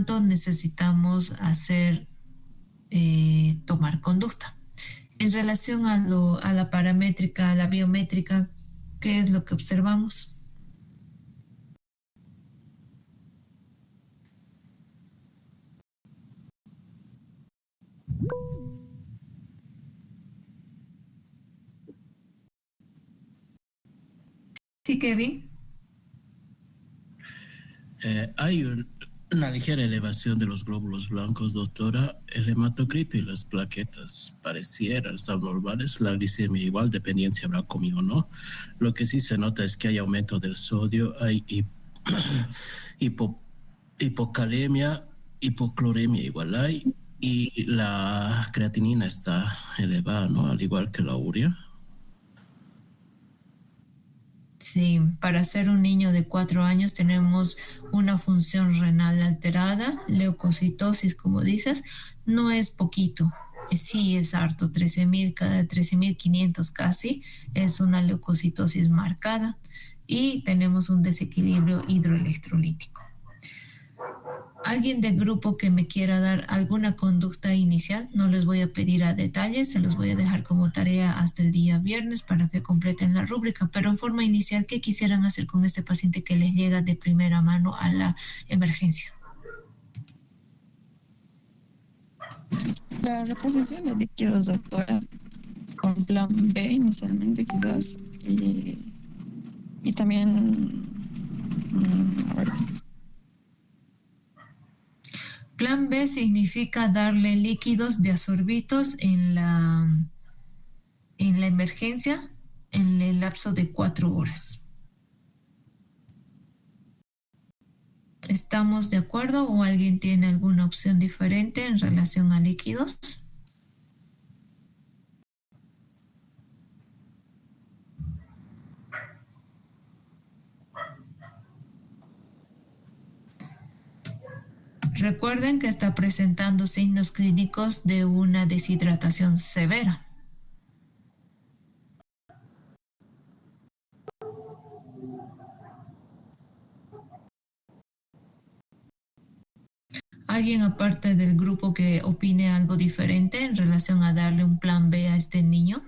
cuánto necesitamos hacer, tomar conducta. En relación a la paramétrica, a la biométrica, ¿qué es lo que observamos? Sí, Kevin. Una ligera elevación de los glóbulos blancos, doctora. El hematocrito y las plaquetas parecieran estar normales. La glicemia igual, dependiendo si habrá comido o no. Lo que sí se nota es que hay aumento del sodio, hay hipocalemia, hipocloremia igual hay, y la creatinina está elevada, ¿no? Al igual que la urea. Sí, para ser un niño de 4 años tenemos una función renal alterada, leucocitosis, como dices, no es poquito, sí es harto, 13.000, cada 13.500 casi, es una leucocitosis marcada y tenemos un desequilibrio hidroelectrolítico. Alguien del grupo que me quiera dar alguna conducta inicial, no les voy a pedir a detalles, se los voy a dejar como tarea hasta el día viernes para que completen la rúbrica, pero en forma inicial, ¿qué quisieran hacer con este paciente que les llega de primera mano a la emergencia? La reposición de líquidos, doctora, con plan B inicialmente quizás, y también, a ver. Plan B significa darle líquidos diasorbitos en la emergencia en el lapso de 4 horas. ¿Estamos de acuerdo o alguien tiene alguna opción diferente en relación a líquidos? Recuerden que está presentando signos clínicos de una deshidratación severa. ¿Alguien aparte del grupo que opine algo diferente en relación a darle un plan B a este niño?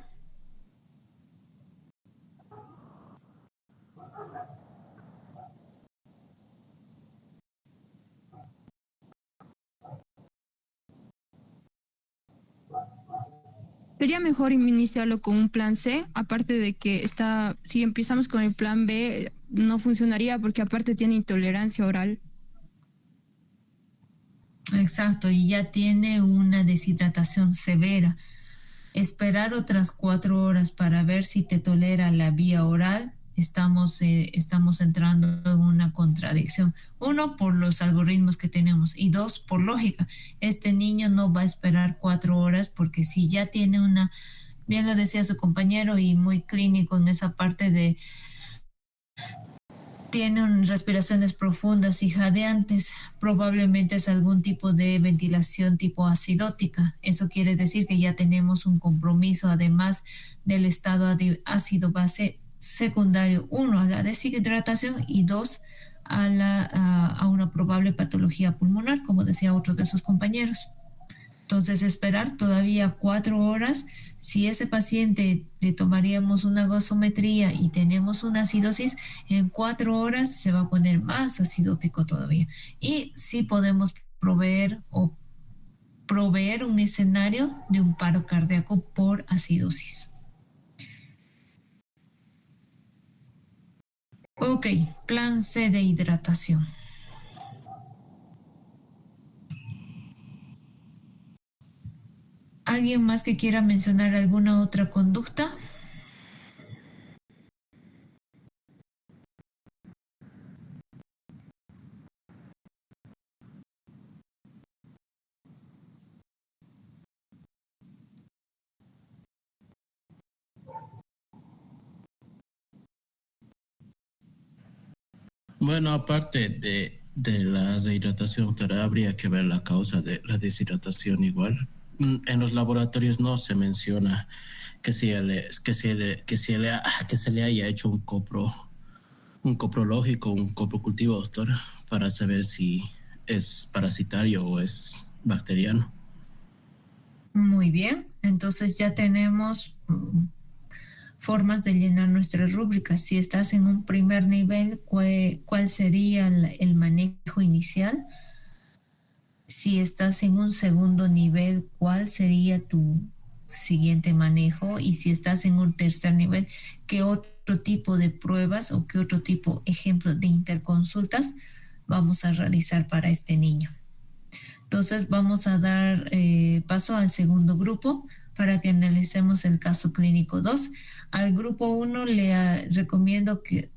Sería mejor iniciarlo con un plan C, aparte de que si empezamos con el plan B, no funcionaría porque aparte tiene intolerancia oral. Exacto, y ya tiene una deshidratación severa. Esperar otras 4 horas para ver si te tolera la vía oral, estamos entrando en una contradicción. Uno, por los algoritmos que tenemos y dos, por lógica. Este niño no va a esperar 4 horas porque si ya tiene bien lo decía su compañero y muy clínico en esa parte de tienen respiraciones profundas y jadeantes, probablemente es algún tipo de ventilación tipo acidótica. Eso quiere decir que ya tenemos un compromiso, además del estado de ácido base secundario, uno, a la deshidratación y dos, a una probable patología pulmonar, como decía otro de sus compañeros. Entonces, esperar todavía 4 horas. Si ese paciente le tomaríamos una gasometría y tenemos una acidosis, en 4 horas se va a poner más acidótico todavía. Y sí podemos proveer un escenario de un paro cardíaco por acidosis. Ok, plan C de hidratación. ¿Alguien más que quiera mencionar alguna otra conducta? Bueno, aparte de la deshidratación, doctora, habría que ver la causa de la deshidratación igual. En los laboratorios no se menciona que se le haya hecho un coprológico, un coprocultivo, doctora, para saber si es parasitario o es bacteriano. Muy bien, entonces ya tenemos formas de llenar nuestras rúbricas. Si estás en un primer nivel, ¿cuál sería el manejo inicial? Si estás en un segundo nivel, ¿cuál sería tu siguiente manejo? Y si estás en un tercer nivel, ¿qué otro tipo de pruebas o qué otro tipo, ejemplo, de interconsultas vamos a realizar para este niño? Entonces vamos a dar paso al segundo grupo para que analicemos el caso clínico 2. Al grupo 1 le recomiendo que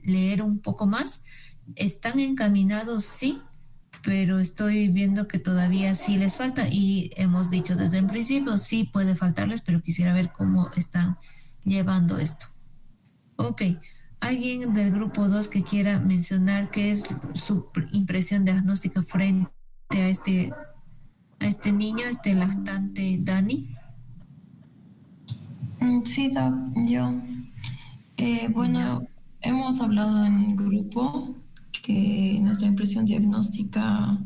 leer un poco más. ¿Están encaminados? Sí, pero estoy viendo que todavía sí les falta y hemos dicho desde el principio, sí puede faltarles, pero quisiera ver cómo están llevando esto. Ok, ¿alguien del grupo 2 que quiera mencionar qué es su impresión diagnóstica frente a este niño, este lactante Dani? Sí, yo. Bueno, hemos hablado en grupo que nuestra impresión diagnóstica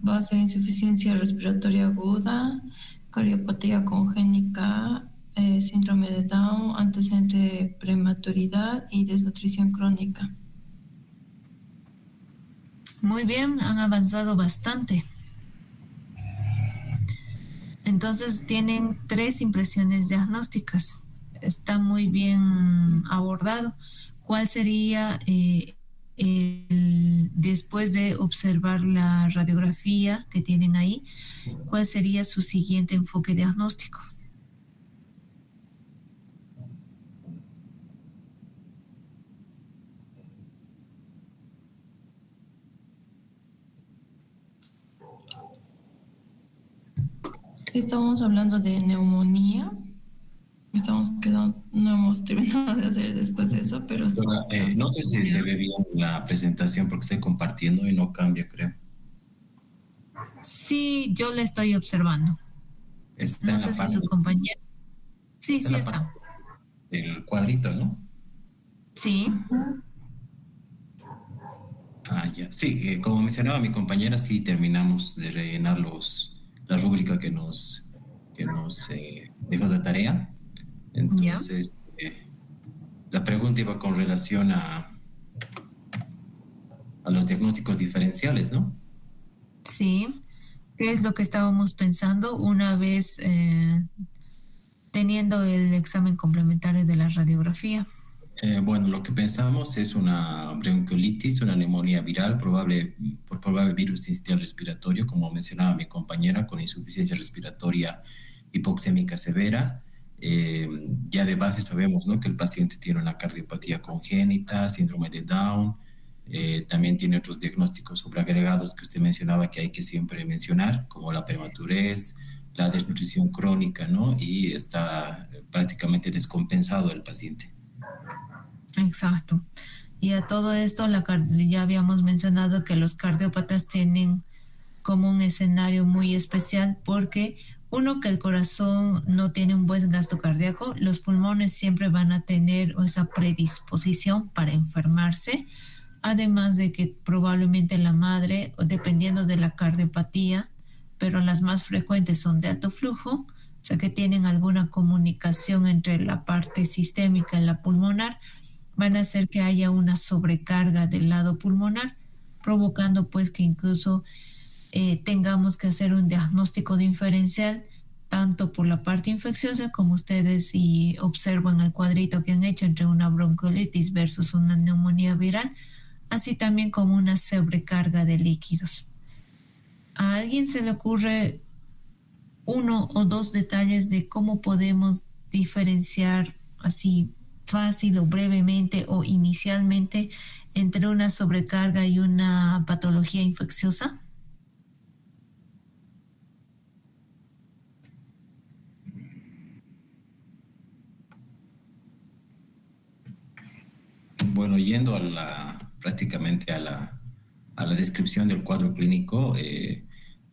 va a ser insuficiencia respiratoria aguda, cardiopatía congénita, síndrome de Down, antecedente de prematuridad y desnutrición crónica. Muy bien, han avanzado bastante. Entonces tienen 3 impresiones diagnósticas. Está muy bien abordado. ¿Cuál sería después de observar la radiografía que tienen ahí, cuál sería su siguiente enfoque diagnóstico? Estamos hablando de neumonía. No hemos terminado de hacer después de eso, pero no sé si se ve bien la presentación porque estoy compartiendo y no cambia, creo. Sí, yo le estoy observando. Está no en sé la si parte, tu compañero. Sí, sí está. El cuadrito, ¿no? Sí. Ya. Sí, como mencionaba mi compañera, sí terminamos de rellenar la rúbrica que nos dejó de tarea. Entonces, la pregunta iba con relación a los diagnósticos diferenciales, ¿no? Sí. ¿Qué es lo que estábamos pensando una vez teniendo el examen complementario de la radiografía? Bueno, lo que pensamos es una bronquiolitis, una neumonía viral por probable virus sincitial respiratorio, como mencionaba mi compañera, con insuficiencia respiratoria hipoxémica severa. Ya de base sabemos, ¿no?, que el paciente tiene una cardiopatía congénita, síndrome de Down, también tiene otros diagnósticos sobreagregados que usted mencionaba que hay que siempre mencionar, como la prematurez, la desnutrición crónica, ¿no? Y está prácticamente descompensado el paciente. Exacto. Y a todo esto ya habíamos mencionado que los cardiópatas tienen como un escenario muy especial porque uno, que el corazón no tiene un buen gasto cardíaco, los pulmones siempre van a tener esa predisposición para enfermarse, además de que probablemente la madre, dependiendo de la cardiopatía, pero las más frecuentes son de alto flujo, o sea que tienen alguna comunicación entre la parte sistémica y la pulmonar, van a hacer que haya una sobrecarga del lado pulmonar, provocando pues que incluso tengamos que hacer un diagnóstico diferencial tanto por la parte infecciosa, como ustedes y observan el cuadrito que han hecho entre una bronquiolitis versus una neumonía viral, así también como una sobrecarga de líquidos. ¿A alguien se le ocurre 1 o 2 detalles de cómo podemos diferenciar así fácil o brevemente o inicialmente entre una sobrecarga y una patología infecciosa? Bueno, yendo prácticamente a la descripción del cuadro clínico, el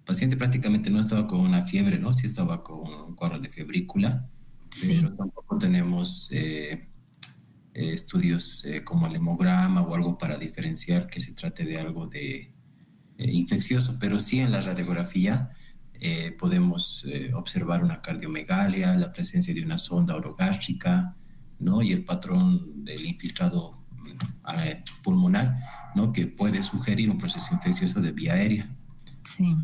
paciente prácticamente no estaba con una fiebre, ¿no? Sí estaba con un cuadro de febrícula, sí, pero tampoco tenemos estudios como el hemograma o algo para diferenciar que se trate de algo de infeccioso, pero sí en la radiografía podemos observar una cardiomegalia, la presencia de una sonda orogástrica, ¿no? Y el patrón del infiltrado pulmonar, ¿no? Que puede sugerir un proceso infeccioso de vía aérea. Sí.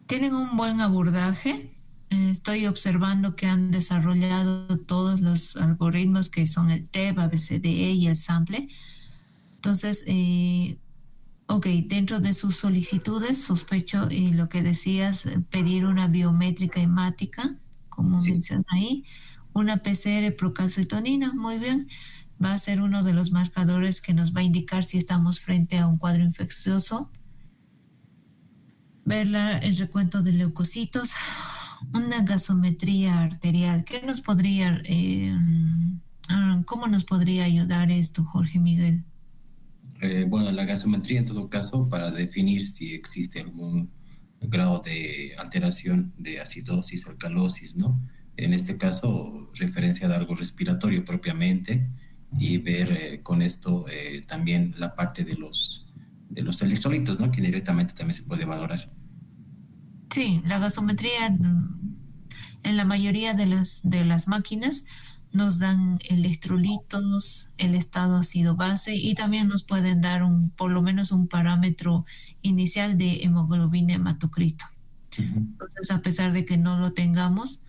Tienen un buen abordaje. Estoy observando que han desarrollado todos los algoritmos que son el TEP, ABCDE y el sample. Entonces, ok, dentro de sus solicitudes, sospecho, y lo que decías, pedir una biométrica hemática, como Sí. menciona ahí, una PCR procalcitonina, muy bien, va a ser uno de los marcadores que nos va a indicar si estamos frente a un cuadro infeccioso. Ver el recuento de leucocitos, una gasometría arterial. ¿Qué nos podría, cómo nos podría ayudar esto, Jorge Miguel? Bueno, la gasometría en todo caso para definir si existe algún grado de alteración de acidosis, alcalosis, ¿no? En este caso, referencia de algo respiratorio propiamente y ver con esto también la parte de los electrolitos, ¿no? Que directamente también se puede valorar. Sí, la gasometría en la mayoría de las máquinas nos dan electrolitos, el estado ácido-base y también nos pueden dar por lo menos un parámetro inicial de hemoglobina hematocrito. Entonces, a pesar de que no lo tengamos,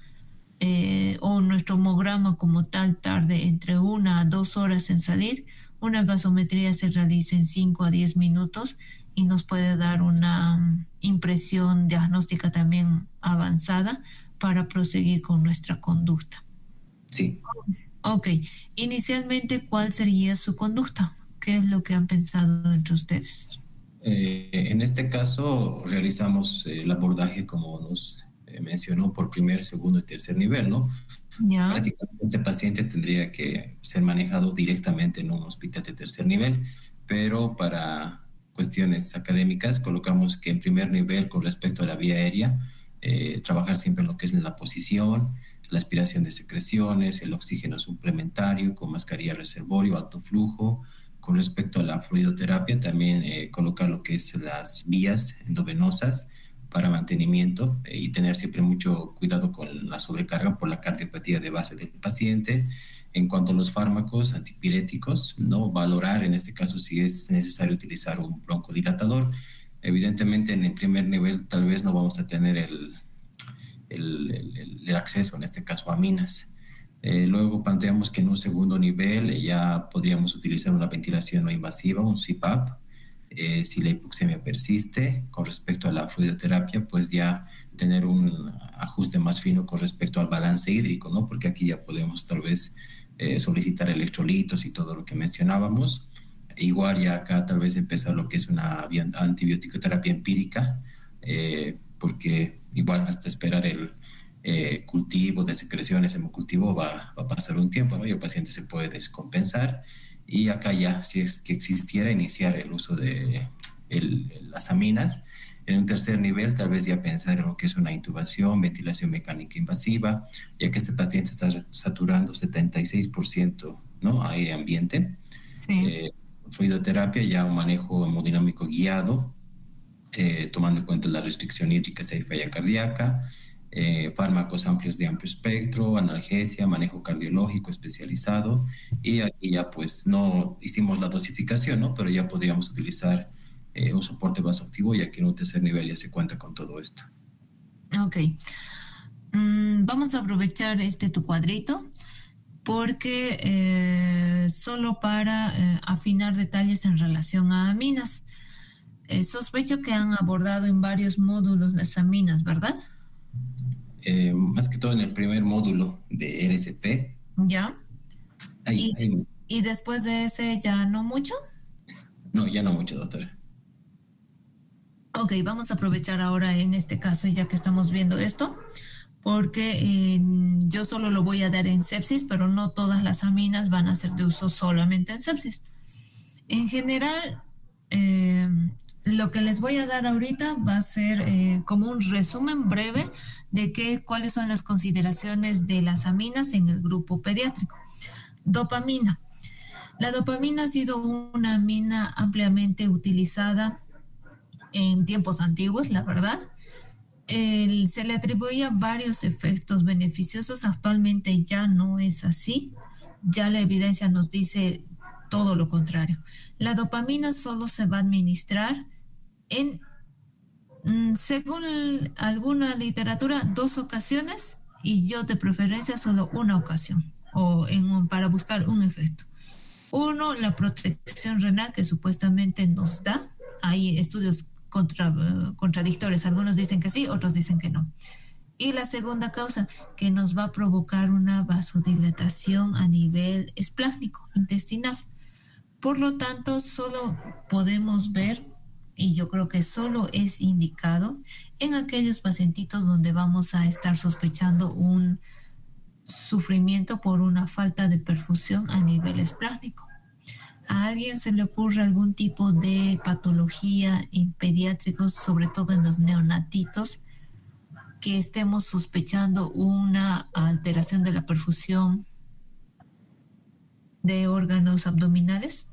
o nuestro hemograma como tal tarde entre 1 a 2 horas en salir, una gasometría se realiza en 5 a 10 minutos y nos puede dar una impresión diagnóstica también avanzada para proseguir con nuestra conducta. Sí. Ok, inicialmente, ¿cuál sería su conducta? ¿Qué es lo que han pensado entre ustedes? En este caso realizamos el abordaje como nos mencionó por primer, segundo y tercer nivel, ¿no? Ya. Prácticamente este paciente tendría que ser manejado directamente en un hospital de tercer nivel, pero para cuestiones académicas colocamos que en primer nivel con respecto a la vía aérea, trabajar siempre en lo que es la posición, la aspiración de secreciones, el oxígeno suplementario con mascarilla reservorio, alto flujo. Con respecto a la fluidoterapia, también colocar lo que es las vías endovenosas para mantenimiento y tener siempre mucho cuidado con la sobrecarga por la cardiopatía de base del paciente. En cuanto a los fármacos antipiréticos, ¿no? Valorar en este caso si es necesario utilizar un broncodilatador. Evidentemente en el primer nivel tal vez no vamos a tener el acceso, en este caso, a aminas. Luego planteamos que en un segundo nivel ya podríamos utilizar una ventilación no invasiva, un CPAP. Si la hipoxemia persiste, con respecto a la fluidoterapia, pues ya tener un ajuste más fino con respecto al balance hídrico, ¿no? Porque aquí ya podemos tal vez solicitar electrolitos y todo lo que mencionábamos. Igual ya acá tal vez empezar lo que es una antibioticoterapia empírica, porque igual hasta esperar el cultivo de secreciones, hemocultivo va a pasar un tiempo, ¿no? Y el paciente se puede descompensar. Y acá ya, si es que existiera, iniciar el uso de las aminas. En un tercer nivel, tal vez ya pensar en lo que es una intubación, ventilación mecánica invasiva, ya que este paciente está saturando 76%, ¿no? Aire ambiente. Sí. Fluidoterapia, ya un manejo hemodinámico guiado, tomando en cuenta la restricción hídrica si hay falla cardíaca. Fármacos amplios de amplio espectro, analgesia, manejo cardiológico especializado, y aquí ya pues no hicimos la dosificación, ¿no? Pero ya podríamos utilizar un soporte vasoactivo, ya que en un tercer nivel ya se cuenta con todo esto. Ok. Vamos a aprovechar tu cuadrito porque solo para afinar detalles en relación a aminas. Sospecho que han abordado en varios módulos las aminas, ¿verdad? Más que todo en el primer módulo de RCP. Ya. ¿Y después de ese ya no mucho? No, ya no mucho, doctora. Ok, vamos a aprovechar ahora en este caso, ya que estamos viendo esto, porque yo solo lo voy a dar en sepsis, pero no todas las aminas van a ser de uso solamente en sepsis. En general, lo que les voy a dar ahorita va a ser como un resumen breve de cuáles son las consideraciones de las aminas en el grupo pediátrico. Dopamina. La dopamina ha sido una amina ampliamente utilizada en tiempos antiguos, la verdad. Se le atribuía varios efectos beneficiosos, actualmente ya no es así, ya la evidencia nos dice todo lo contrario. La dopamina solo se va a administrar en, según alguna literatura, 2 ocasiones y yo de preferencia solo una ocasión o para buscar un efecto. Uno, la protección renal que supuestamente nos da. Hay estudios contradictorios. Algunos dicen que sí, otros dicen que no. Y la segunda causa, que nos va a provocar una vasodilatación a nivel esplácnico, intestinal. Por lo tanto, solo podemos ver, y yo creo que solo es indicado, en aquellos pacientitos donde vamos a estar sospechando un sufrimiento por una falta de perfusión a nivel esplácnico. ¿A alguien se le ocurre algún tipo de patología en pediátricos, sobre todo en los neonatitos, que estemos sospechando una alteración de la perfusión de órganos abdominales?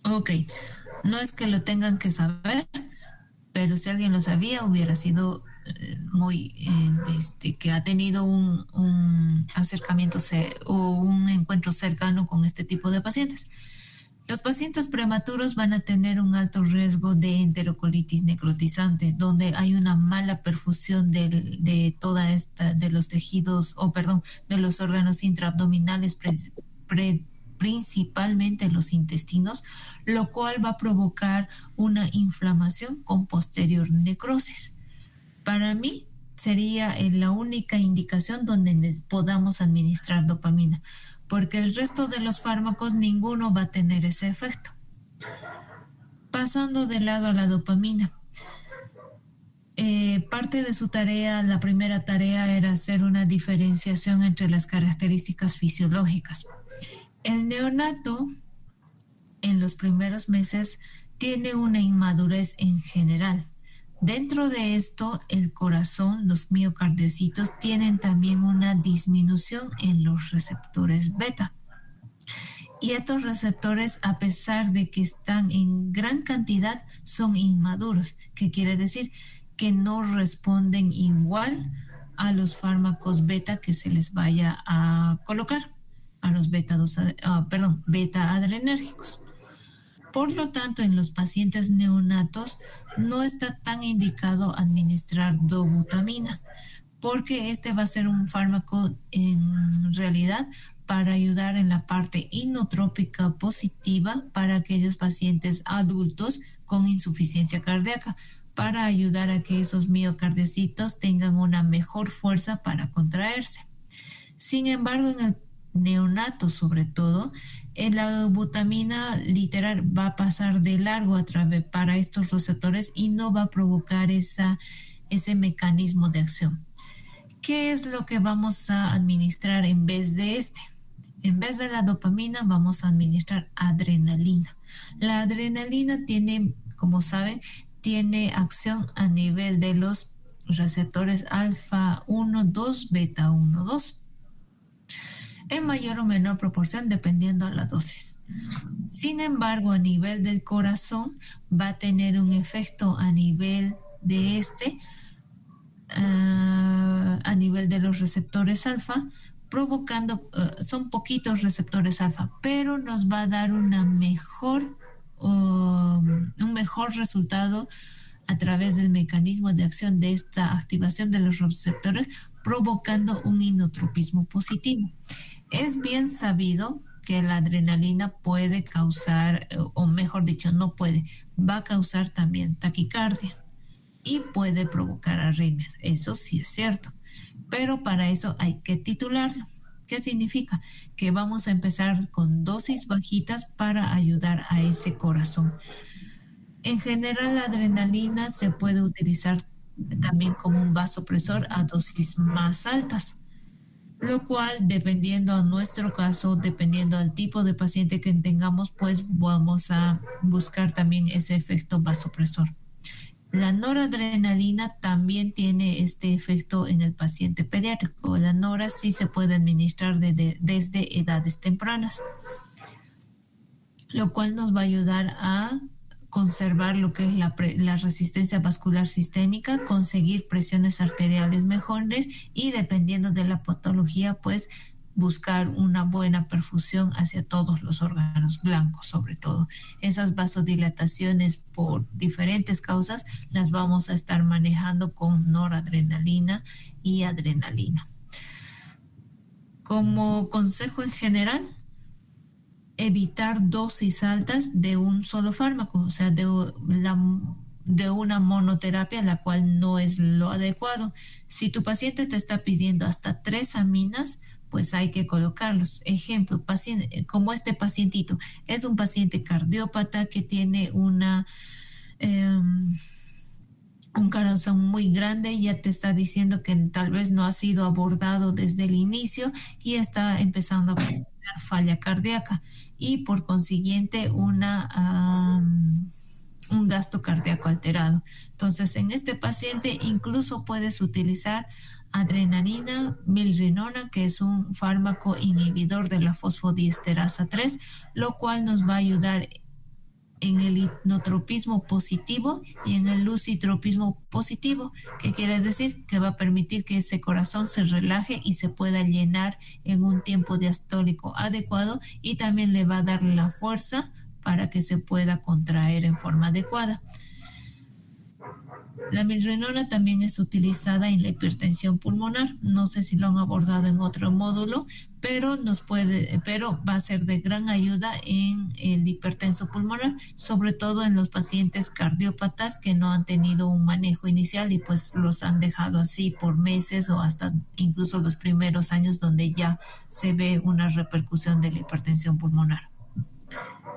Ok, no es que lo tengan que saber, pero si alguien lo sabía hubiera sido muy, que ha tenido un acercamiento o un encuentro cercano con este tipo de pacientes. Los pacientes prematuros van a tener un alto riesgo de enterocolitis necrotizante, donde hay una mala perfusión de toda esta, de los tejidos, de los órganos intraabdominales principalmente los intestinos, lo cual va a provocar una inflamación con posterior necrosis. Para mí sería la única indicación donde podamos administrar dopamina, porque el resto de los fármacos ninguno va a tener ese efecto. Pasando de lado a la dopamina. Parte de su tarea, la primera tarea era hacer una diferenciación entre las características fisiológicas. El neonato en los primeros meses tiene una inmadurez en general. Dentro de esto, el corazón, los miocardiocitos, tienen también una disminución en los receptores beta. Y estos receptores, a pesar de que están en gran cantidad, son inmaduros, que quiere decir que no responden igual a los fármacos beta que se les vaya a colocar, a los beta adrenérgicos. Por lo tanto, en los pacientes neonatos no está tan indicado administrar dobutamina, porque este va a ser un fármaco en realidad para ayudar en la parte inotrópica positiva para aquellos pacientes adultos con insuficiencia cardíaca, para ayudar a que esos miocardiocitos tengan una mejor fuerza para contraerse. Sin embargo, en el neonato sobre todo, la dobutamina literal va a pasar de largo para estos receptores y no va a provocar ese mecanismo de acción. ¿Qué es lo que vamos a administrar en vez de este? En vez de la dopamina vamos a administrar adrenalina. La adrenalina tiene, como saben, tiene acción a nivel de los receptores alfa 1,2, beta 1,2. En mayor o menor proporción dependiendo de la dosis. Sin embargo, a nivel del corazón va a tener un efecto a nivel de a nivel de los receptores alfa, provocando, son poquitos receptores alfa, pero nos va a dar un mejor resultado a través del mecanismo de acción de esta activación de los receptores, provocando un inotropismo positivo. Es bien sabido que la adrenalina puede causar, o mejor dicho, no puede, va a causar también taquicardia y puede provocar arritmias. Eso sí es cierto, pero para eso hay que titularlo. ¿Qué significa? Que vamos a empezar con dosis bajitas para ayudar a ese corazón. En general, la adrenalina se puede utilizar también como un vasopresor a dosis más altas. lo cual, dependiendo a nuestro caso, dependiendo del tipo de paciente que tengamos, pues vamos a buscar también ese efecto vasopresor. La noradrenalina también tiene este efecto en el paciente pediátrico. La nora sí se puede administrar desde edades tempranas, lo cual nos va a ayudar a conservar lo que es la resistencia vascular sistémica, conseguir presiones arteriales mejores y dependiendo de la patología, pues buscar una buena perfusión hacia todos los órganos blancos, sobre todo. Esas vasodilataciones por diferentes causas las vamos a estar manejando con noradrenalina y adrenalina. Como consejo en general, evitar dosis altas de un solo fármaco, o sea, de una monoterapia, la cual no es lo adecuado. Si tu paciente te está pidiendo hasta 3 aminas, pues hay que colocarlos. Ejemplo, como este pacientito, es un paciente cardiópata que tiene un corazón muy grande, ya te está diciendo que tal vez no ha sido abordado desde el inicio y está empezando a presentar falla cardíaca y por consiguiente un gasto cardíaco alterado. Entonces, en este paciente incluso puedes utilizar adrenalina, milrinona, que es un fármaco inhibidor de la fosfodiesterasa 3, lo cual nos va a ayudar en el hipnotropismo positivo y en el lucitropismo positivo, que quiere decir que va a permitir que ese corazón se relaje y se pueda llenar en un tiempo diastólico adecuado y también le va a dar la fuerza para que se pueda contraer en forma adecuada. La milrinona también es utilizada en la hipertensión pulmonar. No sé si lo han abordado en otro módulo, pero va a ser de gran ayuda en el hipertenso pulmonar, sobre todo en los pacientes cardiópatas que no han tenido un manejo inicial y pues los han dejado así por meses o hasta incluso los primeros años donde ya se ve una repercusión de la hipertensión pulmonar.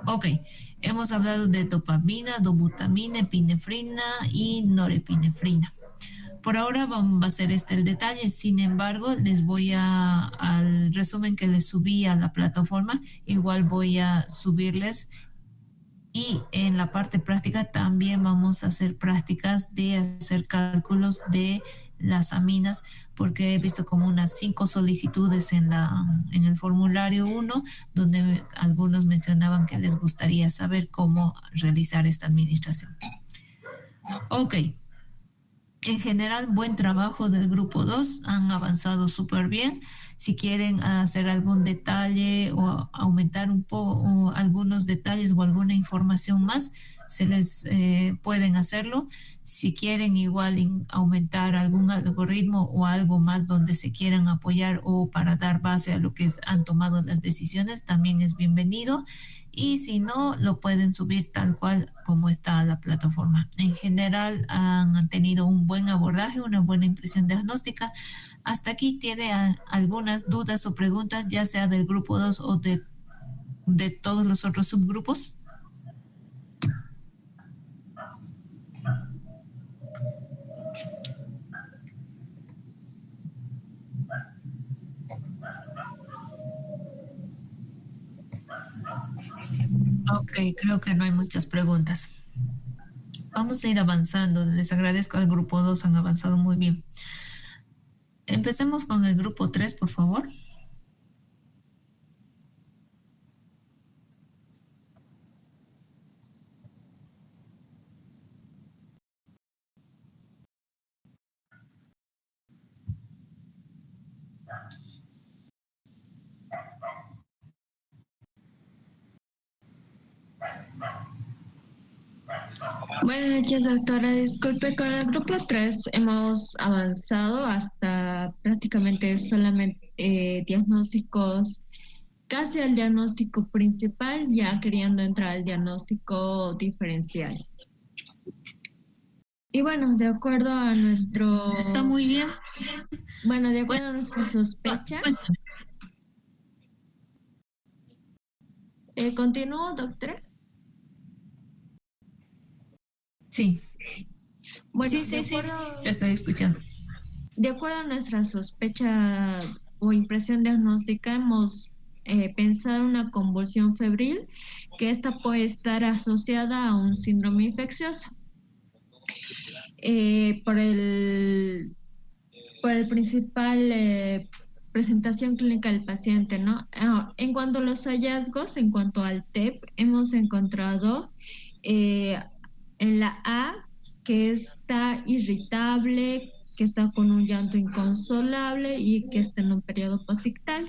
Ok, hemos hablado de dopamina, dobutamina, epinefrina y norepinefrina. Por ahora va a ser el detalle, sin embargo, les voy al resumen que les subí a la plataforma, igual voy a subirles y en la parte práctica también vamos a hacer prácticas de hacer cálculos de las aminas, porque he visto como unas 5 solicitudes en el formulario 1, donde algunos mencionaban que les gustaría saber cómo realizar esta administración. Ok. En general, buen trabajo del grupo 2, han avanzado súper bien. Si quieren hacer algún detalle o aumentar un poco algunos detalles o alguna información más, se les pueden hacerlo. Si quieren igual aumentar algún algoritmo o algo más donde se quieran apoyar o para dar base a lo que han tomado las decisiones, también es bienvenido. Y si no, lo pueden subir tal cual como está la plataforma. En general han tenido un buen abordaje, una buena impresión diagnóstica. Hasta aquí tiene algunas dudas o preguntas, ya sea del grupo 2 o de todos los otros subgrupos. Ok, creo que no hay muchas preguntas. Vamos a ir avanzando. Les agradezco al grupo 2, han avanzado muy bien. Empecemos con el grupo 3, por favor. Buenas noches, doctora. Disculpe, con el grupo 3 hemos avanzado hasta prácticamente solamente diagnósticos, casi al diagnóstico principal, ya queriendo entrar al diagnóstico diferencial. Y bueno, de acuerdo a nuestro... Está muy bien. Bueno, de acuerdo a nuestra sospecha... ¿Continúo, doctora? Sí. Bueno, sí, te estoy escuchando. De acuerdo a nuestra sospecha o impresión diagnóstica hemos pensado una convulsión febril, que esta puede estar asociada a un síndrome infeccioso. Por el principal presentación clínica del paciente, ¿no? En cuanto a los hallazgos, en cuanto al TEP, hemos encontrado en la A que está irritable, que está con un llanto inconsolable y que está en un periodo posictal.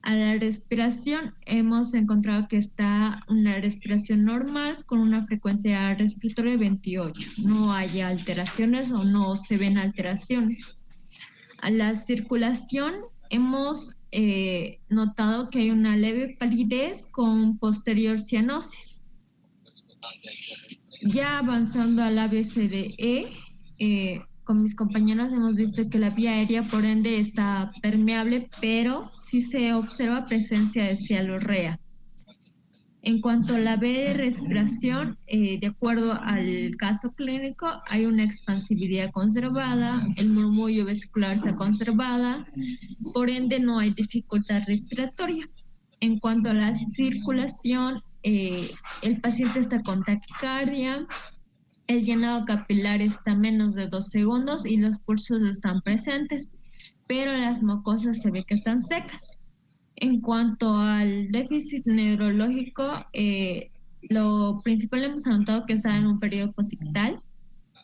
A la respiración hemos encontrado que está una respiración normal con una frecuencia respiratoria de 28. No hay alteraciones o no se ven alteraciones. A la circulación hemos notado que hay una leve palidez con posterior cianosis. Ya avanzando al ABCDE, con mis compañeras hemos visto que la vía aérea por ende está permeable, pero sí se observa presencia de cialorrea. En cuanto a la B de respiración, de acuerdo al caso clínico, hay una expansividad conservada, el murmullo vesicular está conservada, por ende no hay dificultad respiratoria. En cuanto a la circulación, el paciente está con taquicardia, el llenado capilar está a menos de 2 segundos y los pulsos están presentes, pero las mucosas se ve que están secas. En cuanto al déficit neurológico, lo principal hemos anotado que está en un periodo posictal.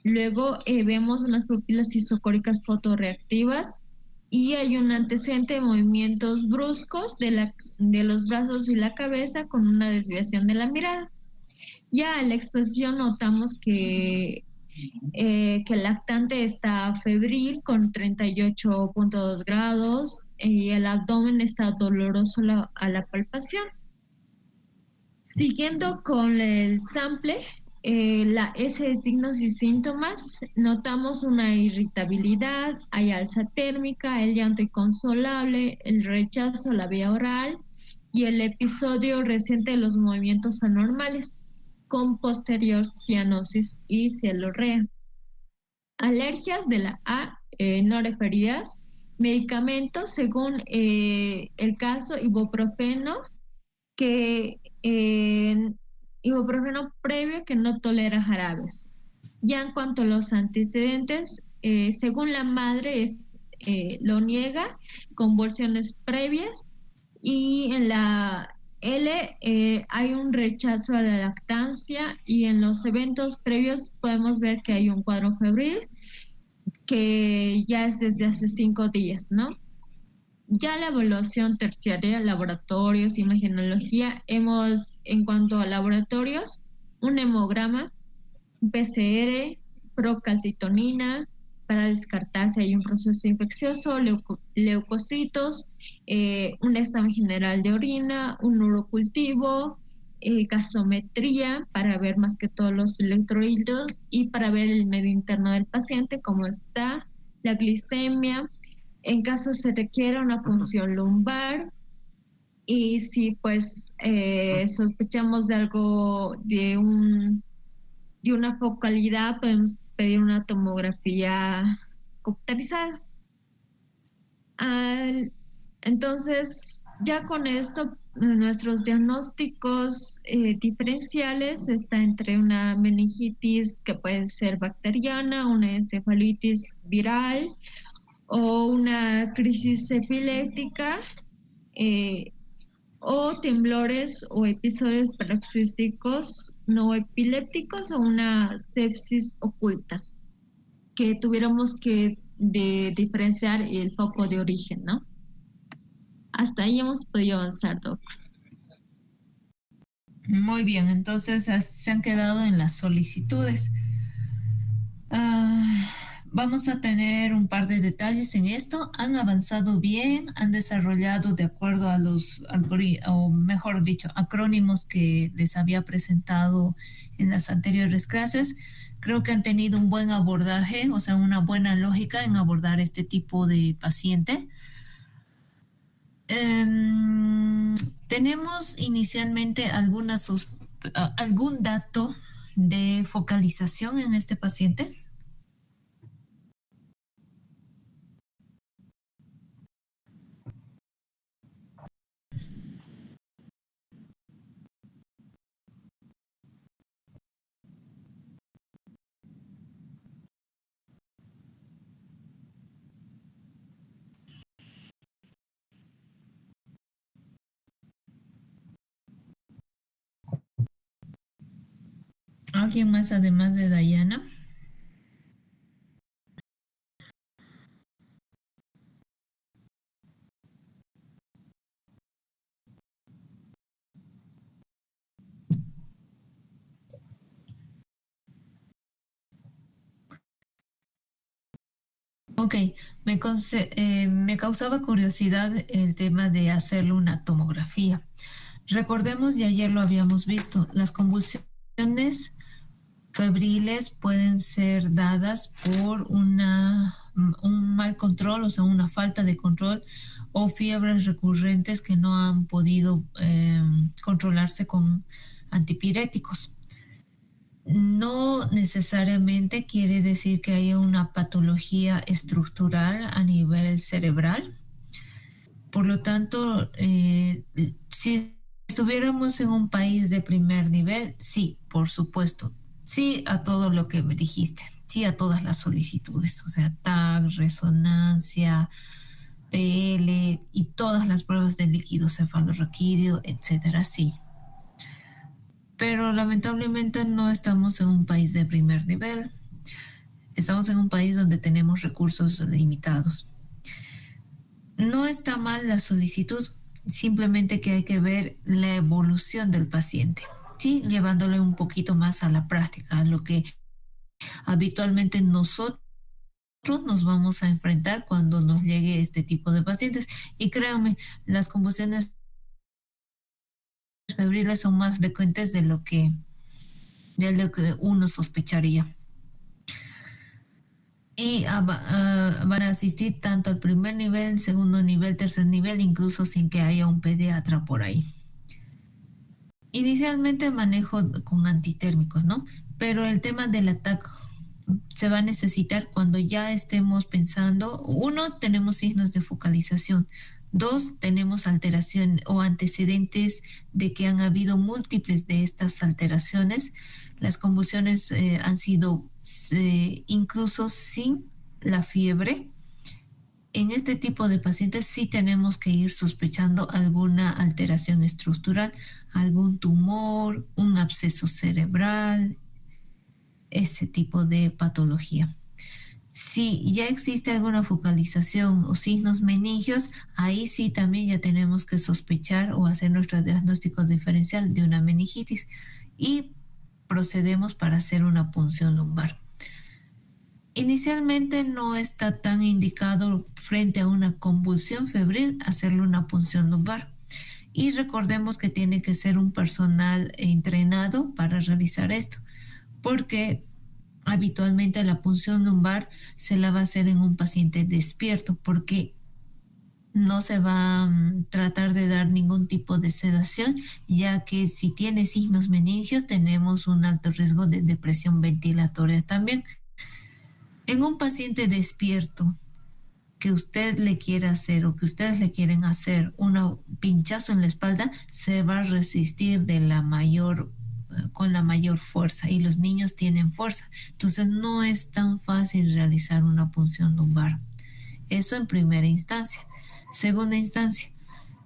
Luego vemos unas pupilas isocóricas fotorreactivas y hay un antecedente de movimientos bruscos de los brazos y la cabeza con una desviación de la mirada. Ya en la exposición notamos que el lactante está febril con 38.2 grados y el abdomen está doloroso a la palpación. Siguiendo con el sample, la S de signos y síntomas, notamos una irritabilidad, hay alza térmica, el llanto inconsolable, el rechazo a la vía oral y el episodio reciente de los movimientos anormales con posterior cianosis y cialorrea. Alergias de la A no referidas, medicamentos según el caso ibuprofeno, ibuprofeno previo que no tolera jarabes. Ya en cuanto a los antecedentes, según la madre lo niega, convulsiones previas, y en la L hay un rechazo a la lactancia y en los eventos previos podemos ver que hay un cuadro febril que ya es desde hace 5 días, ¿no? Ya la evaluación terciaria, laboratorios, imagenología, en cuanto a laboratorios, un hemograma, PCR, procalcitonina, para descartar si hay un proceso infeccioso, leucocitos, un examen general de orina, un urocultivo, gasometría para ver más que todos los electrolitos y para ver el medio interno del paciente, cómo está, la glicemia. En caso se requiera una punción lumbar y si pues sospechamos de algo, de una focalidad, podemos pedir una tomografía computarizada. Entonces, ya con esto, nuestros diagnósticos diferenciales está entre una meningitis que puede ser bacteriana, una encefalitis viral o una crisis epiléptica, o temblores o episodios paroxísticos no epilépticos o una sepsis oculta, que tuviéramos que diferenciar el foco de origen, ¿no? Hasta ahí hemos podido avanzar, Doc. Muy bien, entonces se han quedado en las solicitudes. Vamos a tener un par de detalles en esto. Han avanzado bien, han desarrollado de acuerdo a los o mejor dicho, acrónimos que les había presentado en las anteriores clases. Creo que han tenido un buen abordaje, o sea, una buena lógica en abordar este tipo de paciente. Tenemos inicialmente algún dato de focalización en este paciente. ¿Alguien más además de Dayana? Ok, me causaba curiosidad el tema de hacerle una tomografía. Recordemos, y ayer lo habíamos visto, las convulsiones febriles pueden ser dadas por un mal control, o sea, una falta de control o fiebres recurrentes que no han podido controlarse con antipiréticos. No necesariamente quiere decir que haya una patología estructural a nivel cerebral. Por lo tanto, si estuviéramos en un país de primer nivel, sí, por supuesto, sí a todo lo que me dijiste, sí a todas las solicitudes, o sea, TAC, resonancia, PL y todas las pruebas de líquido cefalorraquídeo, etcétera, sí. Pero lamentablemente no estamos en un país de primer nivel, estamos en un país donde tenemos recursos limitados. No está mal la solicitud, simplemente que hay que ver la evolución del paciente, ¿sí? Llevándole un poquito más a la práctica, a lo que habitualmente nosotros nos vamos a enfrentar cuando nos llegue este tipo de pacientes. Y créanme, las convulsiones febriles son más frecuentes de lo que uno sospecharía. Y van a asistir tanto al primer nivel, segundo nivel, tercer nivel, incluso sin que haya un pediatra por ahí. Inicialmente manejo con antitérmicos, ¿no? Pero el tema del ataque se va a necesitar cuando ya estemos pensando, uno, tenemos signos de focalización, dos, tenemos alteración o antecedentes de que han habido múltiples de estas alteraciones. Las convulsiones han sido incluso sin la fiebre. En este tipo de pacientes sí tenemos que ir sospechando alguna alteración estructural, algún tumor, un absceso cerebral, ese tipo de patología. Si ya existe alguna focalización o signos meningios, ahí sí también ya tenemos que sospechar o hacer nuestro diagnóstico diferencial de una meningitis y procedemos para hacer una punción lumbar. Inicialmente no está tan indicado frente a una convulsión febril hacerle una punción lumbar. Y recordemos que tiene que ser un personal entrenado para realizar esto, porque habitualmente la punción lumbar se la va a hacer en un paciente despierto, porque no se va a tratar de dar ningún tipo de sedación, ya que si tiene signos meningios tenemos un alto riesgo de depresión ventilatoria también. En un paciente despierto que usted le quiera hacer o que ustedes le quieren hacer un pinchazo en la espalda, se va a resistir con la mayor fuerza, y los niños tienen fuerza. Entonces no es tan fácil realizar una punción lumbar. Eso en primera instancia. Segunda instancia,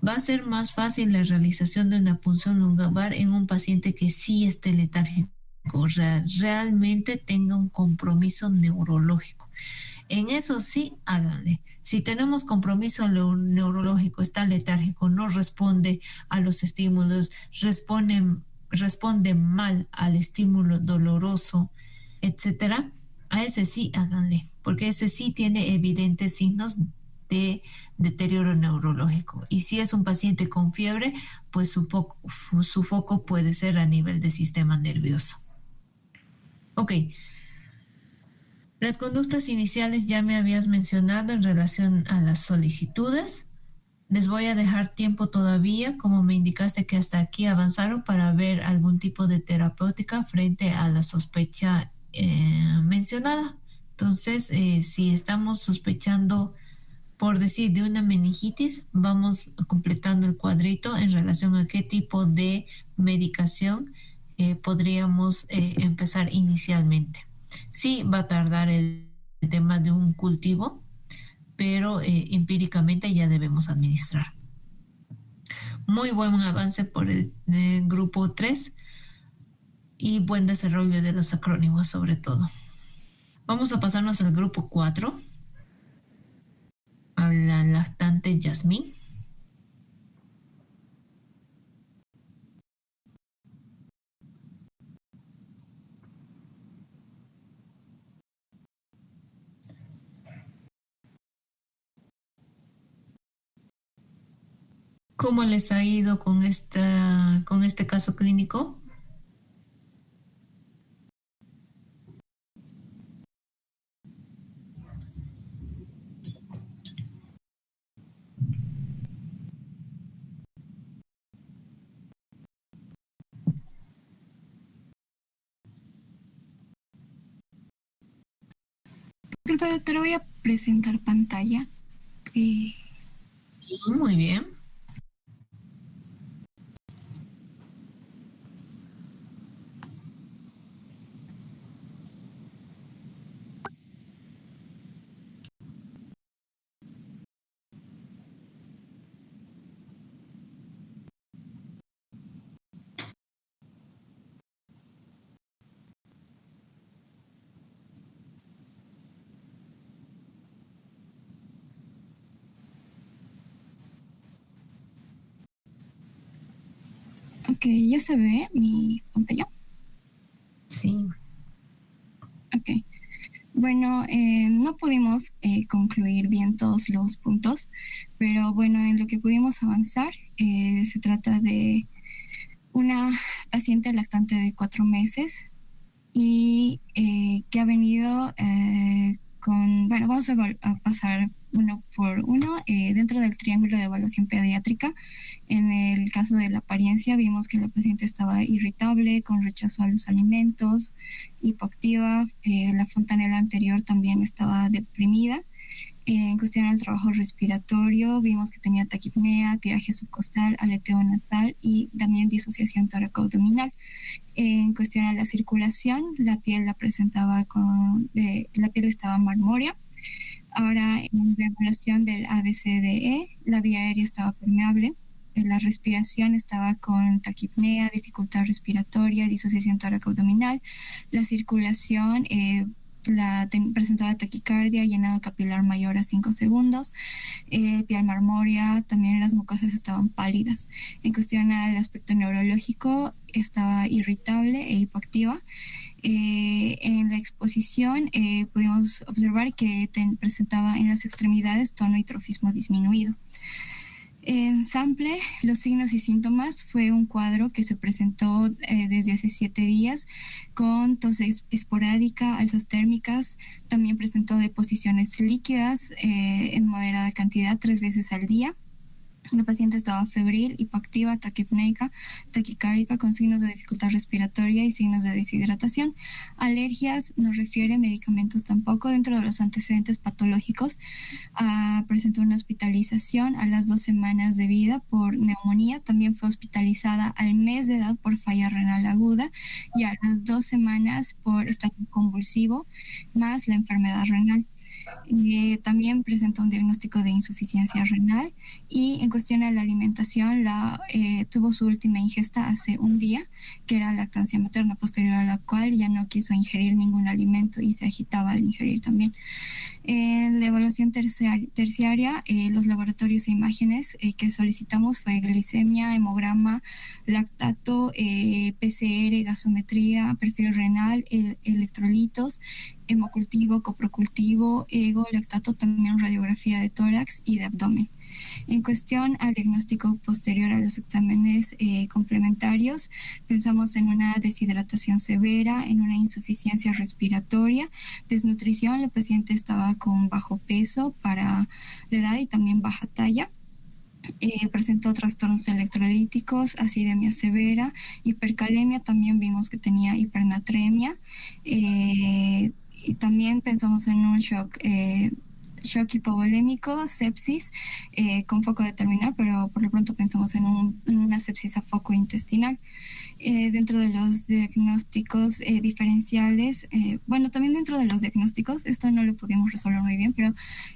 va a ser más fácil la realización de una punción lumbar en un paciente que sí esté letárgico, realmente tenga un compromiso neurológico. En eso sí, háganle. Si tenemos compromiso neurológico, está letárgico, no responde a los estímulos, responde mal al estímulo doloroso, etcétera, a ese sí háganle, porque ese sí tiene evidentes signos de deterioro neurológico. Y si es un paciente con fiebre, pues su foco puede ser a nivel del sistema nervioso. Ok. Las conductas iniciales ya me habías mencionado en relación a las solicitudes. Les voy a dejar tiempo todavía, como me indicaste que hasta aquí avanzaron, para ver algún tipo de terapéutica frente a la sospecha mencionada. Entonces, si estamos sospechando, por decir, de una meningitis, vamos completando el cuadrito en relación a qué tipo de medicación podríamos empezar inicialmente. Sí, va a tardar el tema de un cultivo, pero empíricamente ya debemos administrar. Muy buen avance por el grupo 3. y buen desarrollo de los acrónimos sobre todo. Vamos a pasarnos al grupo 4, a la lactante Yasmín. ¿Cómo les ha ido con este caso clínico? Disculpa, doctora, voy a presentar pantalla. Sí, muy bien. Ok, ¿ya se ve mi pantalla? Sí. Ok. Bueno, no pudimos concluir bien todos los puntos, pero bueno, en lo que pudimos avanzar, se trata de una paciente lactante de 4 meses y que ha venido bueno, vamos a pasar uno por uno. Dentro del triángulo de evaluación pediátrica, en el caso de la apariencia, vimos que la paciente estaba irritable, con rechazo a los alimentos, hipoactiva. La fontanela anterior también estaba deprimida. En cuestión al trabajo respiratorio, vimos que tenía taquipnea, tiraje subcostal, aleteo nasal y también disociación tóraco-abdominal. En cuestión a la circulación, la piel la piel estaba marmórea. Ahora, en la evaluación del ABCDE, la vía aérea estaba permeable. La respiración estaba con taquipnea, dificultad respiratoria, disociación tóraco-abdominal. La circulación presentaba taquicardia, llenado capilar mayor a 5 segundos, piel marmórea, también las mucosas estaban pálidas. En cuestión al aspecto neurológico, estaba irritable e hipoactiva. En la exposición pudimos observar que presentaba en las extremidades tono y trofismo disminuido. En sample, los signos y síntomas fue un cuadro que se presentó desde hace 7 días con tos esporádica, alzas térmicas, también presentó deposiciones líquidas en moderada cantidad 3 veces al día. La paciente estaba febril, hipoactiva, taquipneica, taquicárdica con signos de dificultad respiratoria y signos de deshidratación. Alergias no refiere, medicamentos tampoco. Dentro de los antecedentes patológicos, presentó una hospitalización a las 2 semanas de vida por neumonía. También fue hospitalizada al mes de edad por falla renal aguda y a las 2 semanas por estado convulsivo más la enfermedad renal. También presentó un diagnóstico de insuficiencia renal y en cuestión a la alimentación tuvo su última ingesta hace un día, que era lactancia materna, posterior a la cual ya no quiso ingerir ningún alimento y se agitaba al ingerir también. En la evaluación terciaria, los laboratorios e imágenes que solicitamos fue glicemia, hemograma, lactato, PCR, gasometría, perfil renal, electrolitos, hemocultivo, coprocultivo, ego, lactato, también radiografía de tórax y de abdomen. En cuestión al diagnóstico posterior a los exámenes complementarios, pensamos en una deshidratación severa, en una insuficiencia respiratoria, desnutrición. La paciente estaba con bajo peso para la edad y también baja talla. Presentó trastornos electrolíticos, acidemia severa, hipercalemia, también vimos que tenía hipernatremia. Y también pensamos en un shock shock hipovolémico, sepsis, con foco determinar, pero por lo pronto pensamos en una sepsis a foco intestinal. Dentro de los diagnósticos diferenciales, bueno, también dentro de los diagnósticos, esto no lo pudimos resolver muy bien, pero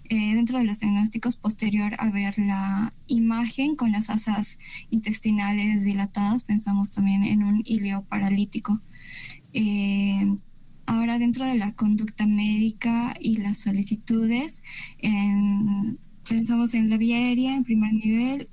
dentro de los diagnósticos, posterior a ver la imagen con las asas intestinales dilatadas, pensamos también en un ilio paralítico. Ahora, dentro de la conducta médica y las solicitudes, pensamos en la vía aérea en primer nivel,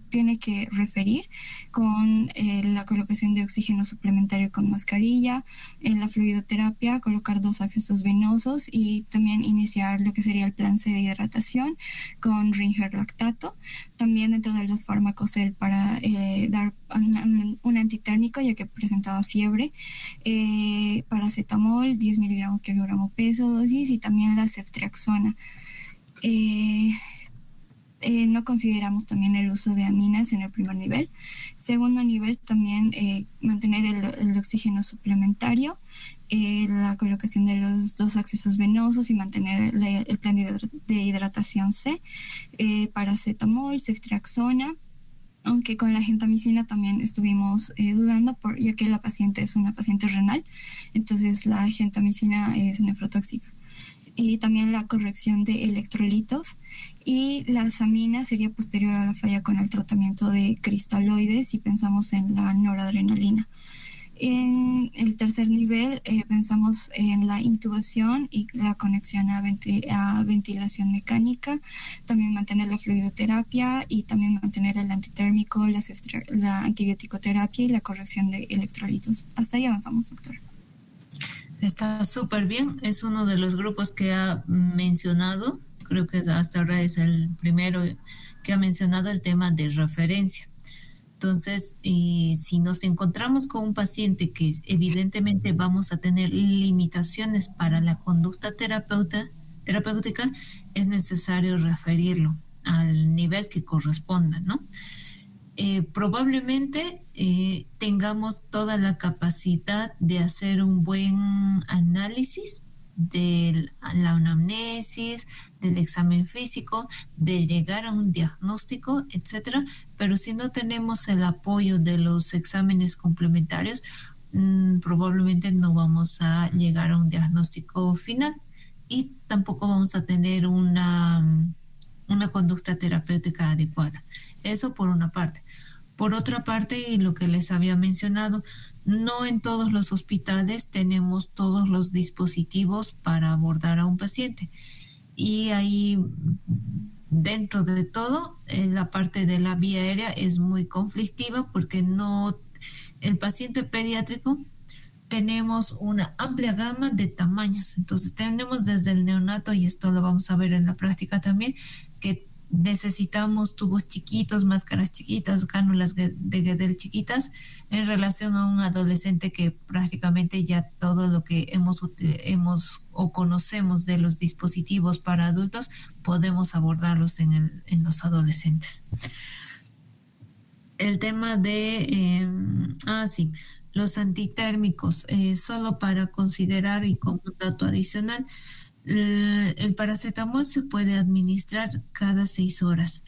tiene que referir con la colocación de oxígeno suplementario con mascarilla, en la fluidoterapia, colocar 2 accesos venosos y también iniciar lo que sería el plan C de hidratación con Ringer lactato. También dentro de los fármacos para dar un antitérmico ya que presentaba fiebre, paracetamol, 10 miligramos kilogramo peso dosis y también la ceftriaxona. No consideramos también el uso de aminas en el primer nivel. Segundo nivel, también mantener el oxígeno suplementario, la colocación de los 2 accesos venosos y mantener el plan de hidratación C, paracetamol, ceftriaxona, aunque con la gentamicina también estuvimos dudando, ya que la paciente es una paciente renal, entonces la gentamicina es nefrotóxica. Y también la corrección de electrolitos, y las aminas sería posterior a la falla con el tratamiento de cristaloides y pensamos en la noradrenalina. En el tercer nivel pensamos en la intubación y la conexión a ventilación mecánica, también mantener la fluidoterapia y también mantener el antitérmico, la antibiótico-terapia y la corrección de electrolitos. Hasta ahí avanzamos, doctora. Está súper bien, es uno de los grupos que ha mencionado, creo que hasta ahora es el primero que ha mencionado el tema de referencia. Entonces, si nos encontramos con un paciente que evidentemente vamos a tener limitaciones para la conducta terapéutica, es necesario referirlo al nivel que corresponda, ¿no? Probablemente tengamos toda la capacidad de hacer un buen análisis de la anamnesis, del examen físico, de llegar a un diagnóstico, etcétera, pero si no tenemos el apoyo de los exámenes complementarios, probablemente no vamos a llegar a un diagnóstico final y tampoco vamos a tener una conducta terapéutica adecuada. Eso por una parte. Por otra parte, y lo que les había mencionado, no en todos los hospitales tenemos todos los dispositivos para abordar a un paciente. Y ahí, dentro de todo, la parte de la vía aérea es muy conflictiva porque el paciente pediátrico tenemos una amplia gama de tamaños. Entonces tenemos desde el neonato, y esto lo vamos a ver en la práctica también, que necesitamos tubos chiquitos, máscaras chiquitas, cánulas de Guedel chiquitas, en relación a un adolescente que prácticamente ya todo lo que hemos o conocemos de los dispositivos para adultos, podemos abordarlos en los adolescentes. El tema de, los antitérmicos, solo para considerar y como un dato adicional, el paracetamol se puede administrar cada 6 horas.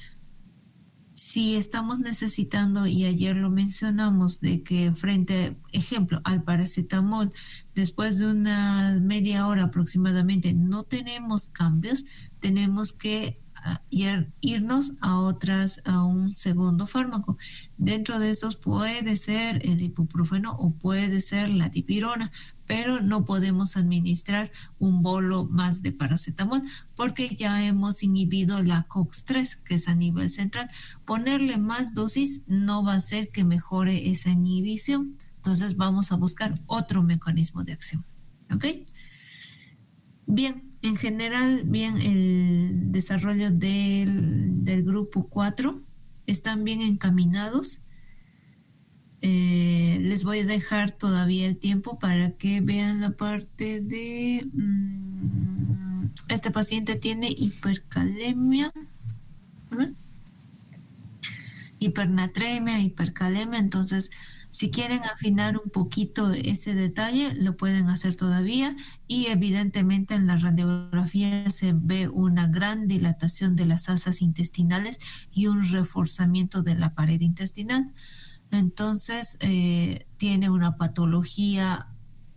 Si estamos necesitando, y ayer lo mencionamos, de que frente, ejemplo, al paracetamol, después de una media hora aproximadamente, no tenemos cambios, tenemos que irnos a un segundo fármaco. Dentro de estos puede ser el ibuprofeno o puede ser la dipirona, pero no podemos administrar un bolo más de paracetamol porque ya hemos inhibido la COX-3, que es a nivel central. Ponerle más dosis no va a hacer que mejore esa inhibición. Entonces vamos a buscar otro mecanismo de acción. ¿Ok? Bien, en general, bien, el desarrollo del grupo 4 están bien encaminados. Les voy a dejar todavía el tiempo para que vean la parte de este paciente tiene hipercalemia, hipernatremia, hipercalemia. Entonces Si quieren afinar un poquito ese detalle, lo pueden hacer todavía y evidentemente en la radiografía se ve una gran dilatación de las asas intestinales y un reforzamiento de la pared intestinal. Entonces, tiene una patología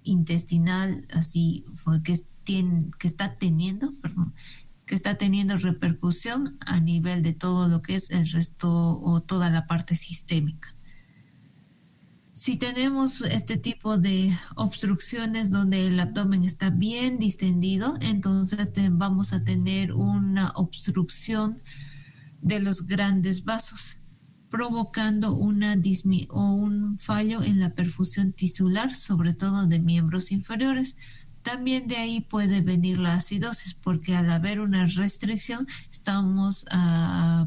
intestinal así que está teniendo, perdón, que está teniendo repercusión a nivel de todo lo que es el resto o toda la parte sistémica. Si tenemos este tipo de obstrucciones donde el abdomen está bien distendido, entonces vamos a tener una obstrucción de los grandes vasos, provocando un fallo en la perfusión tisular, sobre todo de miembros inferiores. También de ahí puede venir la acidosis, porque al haber una restricción estamos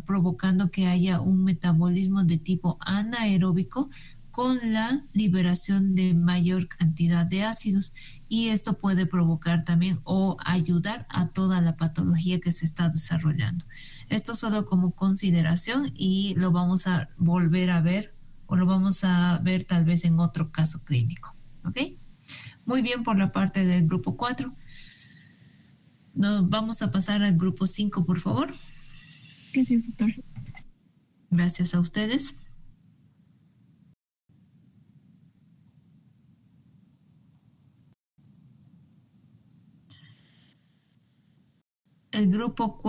provocando que haya un metabolismo de tipo anaeróbico con la liberación de mayor cantidad de ácidos, y esto puede provocar también o ayudar a toda la patología que se está desarrollando. Esto solo como consideración y lo vamos a volver a ver o lo vamos a ver tal vez en otro caso clínico. ¿Ok? Muy bien por la parte del grupo 4. Nos vamos a pasar al grupo 5, por favor. Gracias, doctor. Gracias a ustedes. El grupo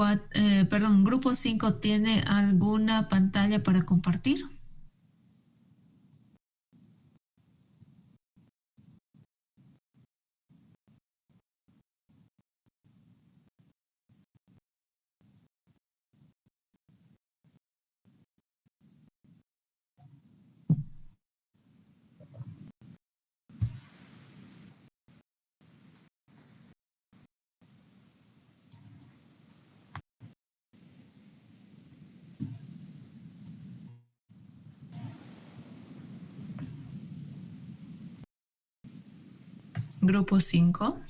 5 tiene alguna pantalla para compartir. Grupo 5.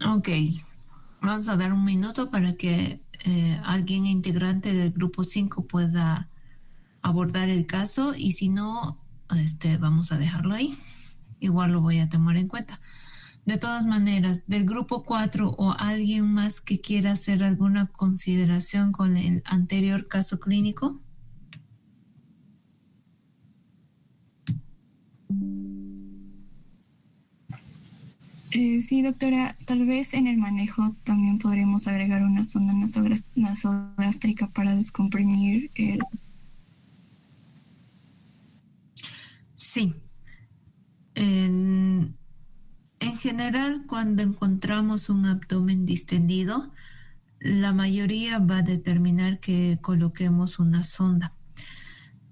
Ok, vamos a dar un minuto para que alguien integrante del grupo 5 pueda abordar el caso, y si no, vamos a dejarlo ahí. Igual lo voy a tomar en cuenta. De todas maneras, del grupo 4 o alguien más que quiera hacer alguna consideración con el anterior caso clínico. Sí, doctora, tal vez en el manejo también podremos agregar una sonda nasogástrica para descomprimir el... Sí. En general, cuando encontramos un abdomen distendido, la mayoría va a determinar que coloquemos una sonda.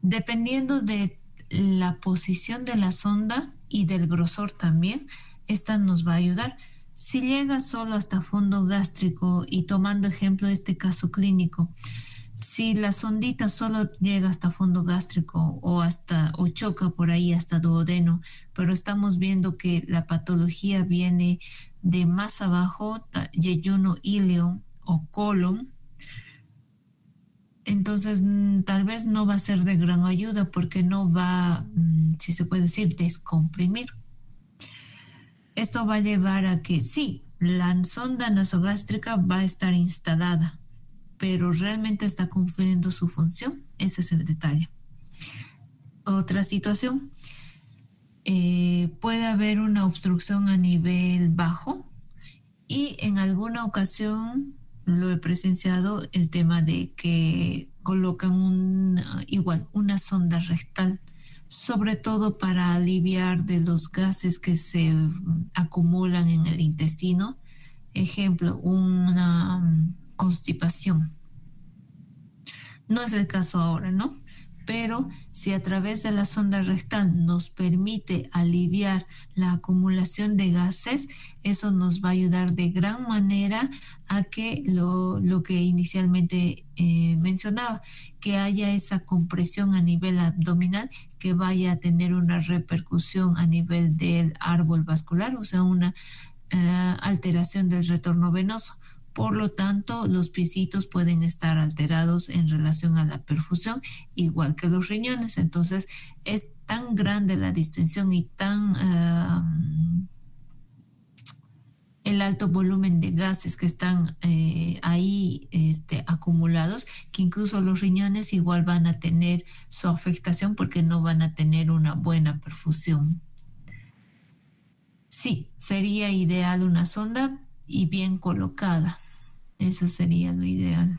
Dependiendo de la posición de la sonda y del grosor también, esta nos va a ayudar. Si llega solo hasta fondo gástrico, y tomando ejemplo este caso clínico, si la sondita solo llega hasta fondo gástrico o choca por ahí hasta duodeno, pero estamos viendo que la patología viene de más abajo, yeyuno ileo o colon, entonces tal vez no va a ser de gran ayuda porque no va, si se puede decir, descomprimir. Esto va a llevar a que sí, la sonda nasogástrica va a estar instalada, pero realmente está cumpliendo su función. Ese es el detalle. Otra situación, puede haber una obstrucción a nivel bajo, y en alguna ocasión lo he presenciado, el tema de que colocan una sonda rectal, sobre todo para aliviar de los gases que se acumulan en el intestino. Ejemplo, una constipación. No es el caso ahora, ¿no? pero si a través de la sonda rectal nos permite aliviar la acumulación de gases, eso nos va a ayudar de gran manera a que lo que inicialmente mencionaba, que haya esa compresión a nivel abdominal que vaya a tener una repercusión a nivel del árbol vascular, o sea, una alteración del retorno venoso. Por lo tanto, los piecitos pueden estar alterados en relación a la perfusión, igual que los riñones. Entonces, es tan grande la distinción y tan el alto volumen de gases que están ahí acumulados, que incluso los riñones igual van a tener su afectación porque no van a tener una buena perfusión. Sí, sería ideal una sonda y bien colocada. Eso sería lo ideal.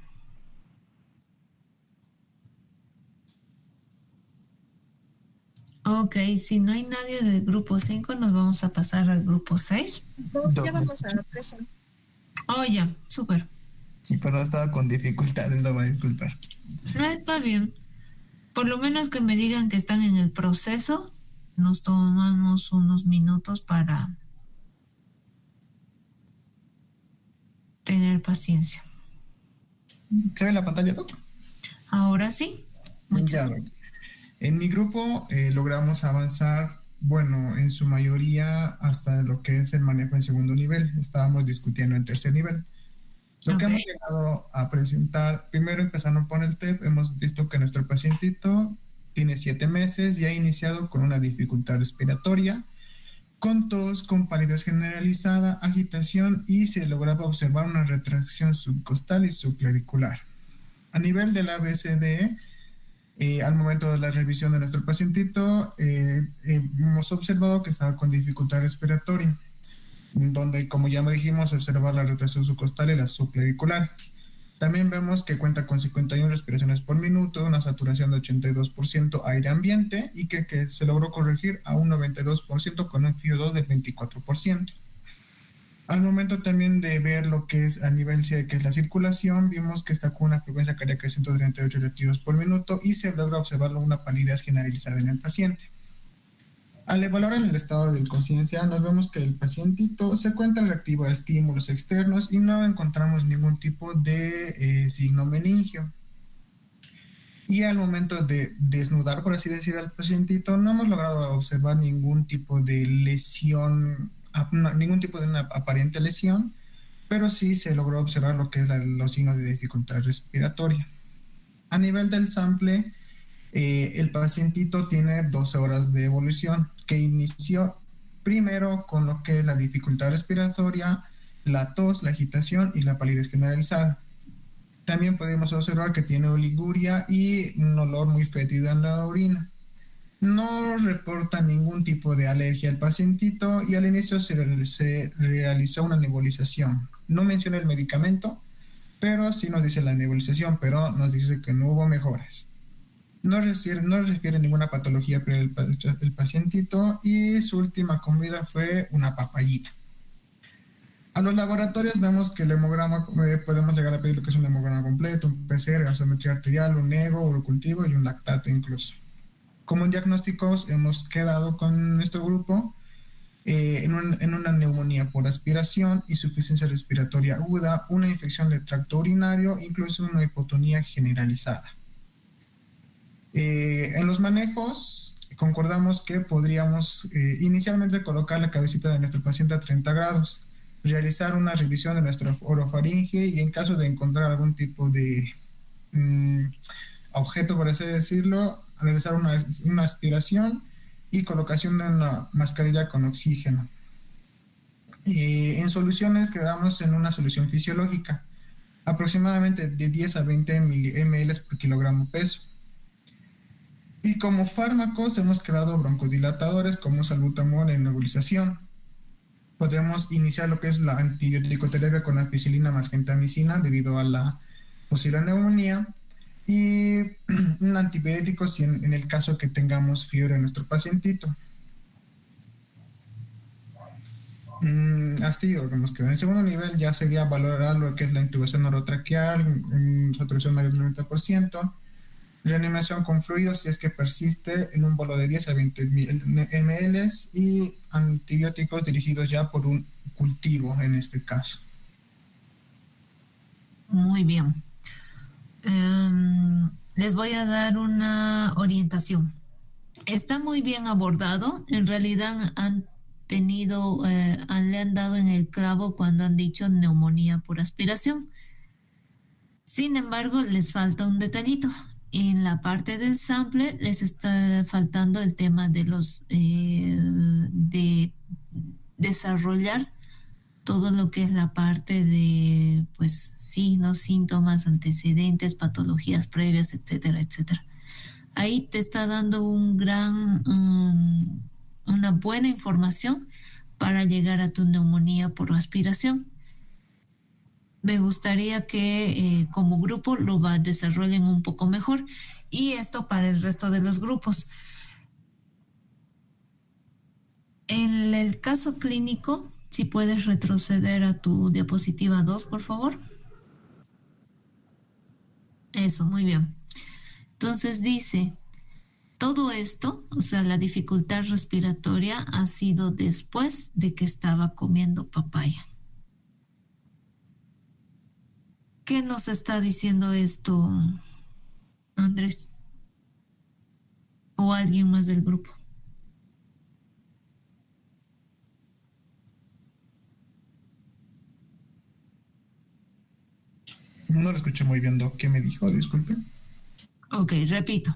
Ok, si no hay nadie del grupo 5, nos vamos a pasar al grupo 6. No, ya vamos a la presa. Oh, ya, súper. Sí, pero estaba con dificultades, lo voy a disculpar. Está bien. Por lo menos que me digan que están en el proceso, nos tomamos unos minutos para tener paciencia. ¿Se ve la pantalla, Doc? Ahora sí. Ya, Doc. En mi grupo logramos avanzar, bueno, en su mayoría hasta lo que es el manejo en segundo nivel. Estábamos discutiendo en tercer nivel. Lo que hemos llegado a presentar, primero empezando por el TEP, hemos visto que nuestro pacientito tiene 7 meses y ha iniciado con una dificultad respiratoria, con tos, con palidez generalizada, agitación y se lograba observar una retracción subcostal y subclavicular. A nivel del ABCDE, al momento de la revisión de nuestro pacientito, hemos observado que estaba con dificultad respiratoria, donde, como ya me dijimos, observar la retracción subcostal y la subclavicular. También vemos que cuenta con 51 respiraciones por minuto, una saturación de 82% aire ambiente y que se logró corregir a un 92% con un FiO2 del 24%. Al momento también de ver lo que es a nivel C, que es la circulación, vimos que está con una frecuencia cardíaca de 138 latidos por minuto y se logra observar una palidez generalizada en el paciente. Al evaluar el estado de conciencia, nos vemos que el pacientito se encuentra reactivo a estímulos externos y no encontramos ningún tipo de signo meningio. Y al momento de desnudar, por así decir, al pacientito, no hemos logrado observar ningún tipo de lesión, ningún tipo de una aparente lesión, pero sí se logró observar lo que es los signos de dificultad respiratoria. A nivel del sample, el pacientito tiene 12 horas de evolución, que inició primero con lo que es la dificultad respiratoria, la tos, la agitación y la palidez generalizada. También podemos observar que tiene oliguria y un olor muy fétido en la orina. No reporta ningún tipo de alergia al pacientito y al inicio se realizó una nebulización. No menciona el medicamento, pero sí nos dice la nebulización, pero nos dice que no hubo mejoras. No refiere ninguna patología para el pacientito y su última comida fue una papayita. A los laboratorios vemos que el hemograma, podemos llegar a pedir lo que es un hemograma completo, un PCR, gasometría arterial, un ego, urocultivo y un lactato incluso. Como diagnósticos hemos quedado con nuestro grupo en una neumonía por aspiración, insuficiencia respiratoria aguda, una infección del tracto urinario, incluso una hipotonía generalizada. En los manejos concordamos que podríamos inicialmente colocar la cabecita de nuestro paciente a 30 grados, realizar una revisión de nuestra orofaringe y en caso de encontrar algún tipo de objeto, por así decirlo, realizar una aspiración y colocación de una mascarilla con oxígeno. En soluciones quedamos en una solución fisiológica, aproximadamente de 10 a 20 ml por kilogramo peso. Y como fármacos hemos quedado broncodilatadores como salbutamol en nebulización. Podemos iniciar lo que es la antibiótico-terapia con ampicilina más gentamicina debido a la posible neumonía y un antipirético si en el caso que tengamos fiebre en nuestro pacientito. Así digamos que en segundo nivel ya sería valorar lo que es la intubación orotraqueal, saturación mayor del 90%. Reanimación con fluidos si es que persiste en un bolo de 10 a 20 ml y antibióticos dirigidos ya por un cultivo en este caso. Muy bien. Les voy a dar una orientación. Está muy bien abordado. En realidad le han dado en el clavo cuando han dicho neumonía por aspiración. Sin embargo, les falta un detallito. En la parte del sample les está faltando el tema de de desarrollar todo lo que es la parte de pues signos, síntomas, antecedentes, patologías previas, etcétera, etcétera. Ahí te está dando una buena información para llegar a tu neumonía por aspiración. Me gustaría que como grupo lo desarrollen un poco mejor, y esto para el resto de los grupos. En el caso clínico, si puedes retroceder a tu diapositiva 2, por favor. Eso, muy bien. Entonces dice, todo esto, o sea, la dificultad respiratoria ha sido después de que estaba comiendo papaya. ¿Qué nos está diciendo esto, Andrés? ¿O alguien más del grupo? No lo escuché muy bien, Doc. ¿Qué me dijo? Disculpe. Ok, repito.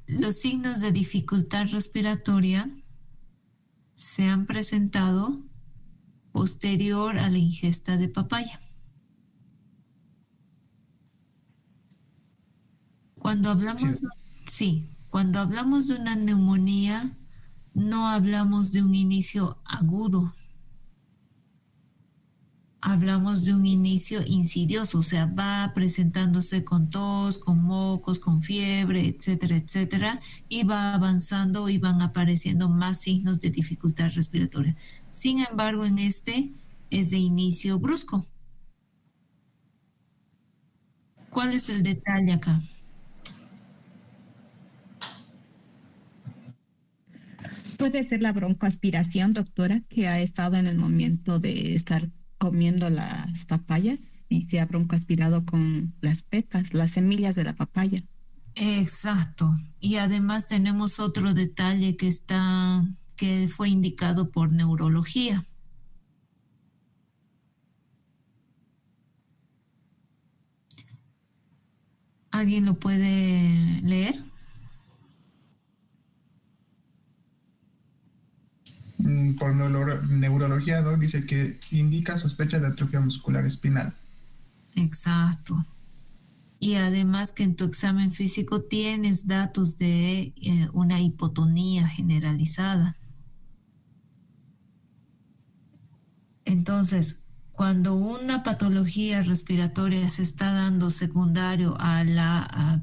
Los signos de dificultad respiratoria se han presentado posterior a la ingesta de papaya. Cuando hablamos de una neumonía, no hablamos de un inicio agudo. Hablamos de un inicio insidioso, o sea, va presentándose con tos, con mocos, con fiebre, etcétera, etcétera, y va avanzando y van apareciendo más signos de dificultad respiratoria. Sin embargo, en este es de inicio brusco. ¿Cuál es el detalle acá? Puede ser la broncoaspiración, doctora, que ha estado en el momento de estar comiendo las papayas y se ha broncoaspirado con las pepas, las semillas de la papaya. Exacto. Y además tenemos otro detalle que fue indicado por neurología. ¿Alguien lo puede leer? Por neurología, Doc, dice que indica sospecha de atrofia muscular espinal. Exacto. Y además que en tu examen físico tienes datos de una hipotonía generalizada. Entonces, cuando una patología respiratoria se está dando secundario a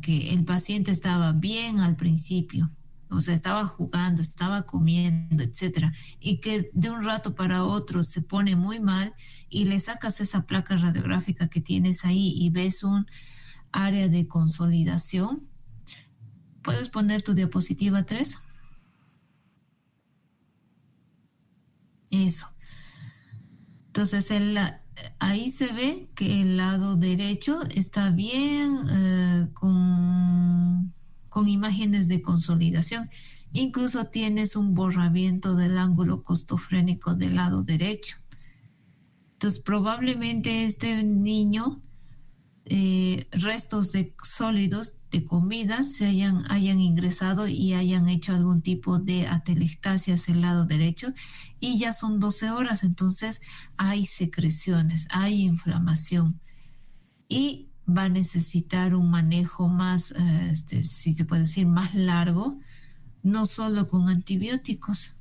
que el paciente estaba bien al principio, o sea, estaba jugando, estaba comiendo, etcétera, y que de un rato para otro se pone muy mal y le sacas esa placa radiográfica que tienes ahí y ves un área de consolidación. ¿Puedes poner tu diapositiva 3? Eso. Entonces, ahí se ve que el lado derecho está bien con imágenes de consolidación. Incluso tienes un borramiento del ángulo costofrénico del lado derecho. Entonces, probablemente este niño, restos de sólidos de comida se hayan ingresado y hayan hecho algún tipo de atelectasia hacia el lado derecho, y ya son 12 horas, entonces hay secreciones, hay inflamación y va a necesitar un manejo más, si se puede decir, más largo, no solo con antibióticos,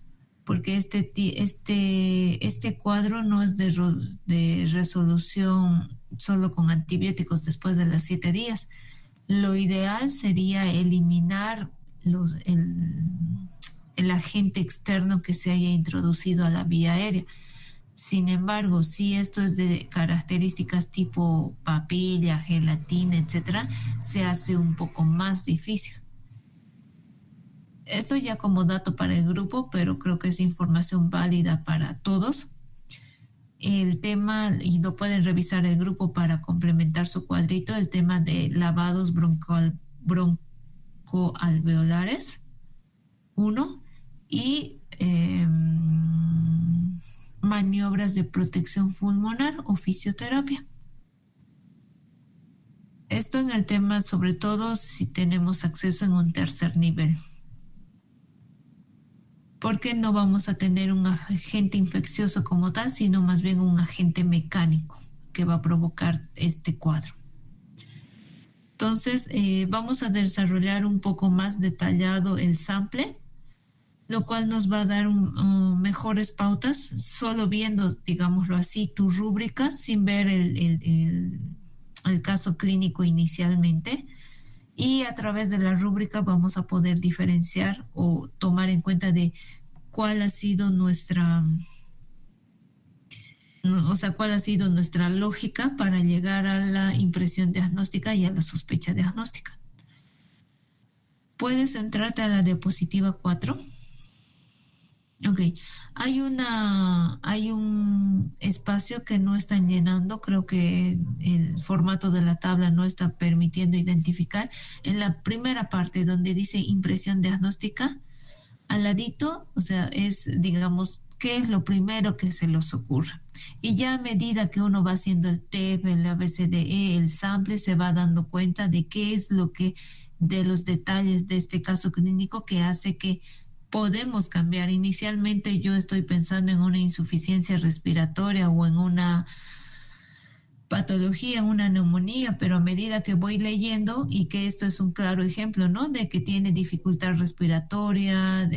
porque este cuadro no es de resolución solo con antibióticos después de los 7 días. Lo ideal sería eliminar el agente externo que se haya introducido a la vía aérea. Sin embargo, si esto es de características tipo papilla, gelatina, etcétera, se hace un poco más difícil. Esto ya como dato para el grupo, pero creo que es información válida para todos. El tema, y lo pueden revisar el grupo para complementar su cuadrito, el tema de lavados broncoalveolares, 1, y maniobras de protección pulmonar o fisioterapia. Esto en el tema, sobre todo si tenemos acceso en un tercer nivel. Porque no vamos a tener un agente infeccioso como tal, sino más bien un agente mecánico que va a provocar este cuadro. Entonces, vamos a desarrollar un poco más detallado el sample, lo cual nos va a dar mejores pautas, solo viendo, digámoslo así, tu rúbrica, sin ver el caso clínico inicialmente. Y a través de la rúbrica vamos a poder diferenciar o tomar en cuenta de cuál ha sido nuestra lógica para llegar a la impresión diagnóstica y a la sospecha diagnóstica. ¿Puedes centrarte a la diapositiva 4? Ok, hay un espacio que no están llenando, creo que el formato de la tabla no está permitiendo identificar. En la primera parte donde dice impresión diagnóstica, al ladito, o sea, es, digamos, qué es lo primero que se les ocurre. Y ya a medida que uno va haciendo el TEP, el ABCDE, el sample, se va dando cuenta de qué es lo que, de los detalles de este caso clínico que hace que podemos cambiar. Inicialmente yo estoy pensando en una insuficiencia respiratoria o en una patología, una neumonía, pero a medida que voy leyendo, y que esto es un claro ejemplo, ¿no? De que tiene dificultad respiratoria,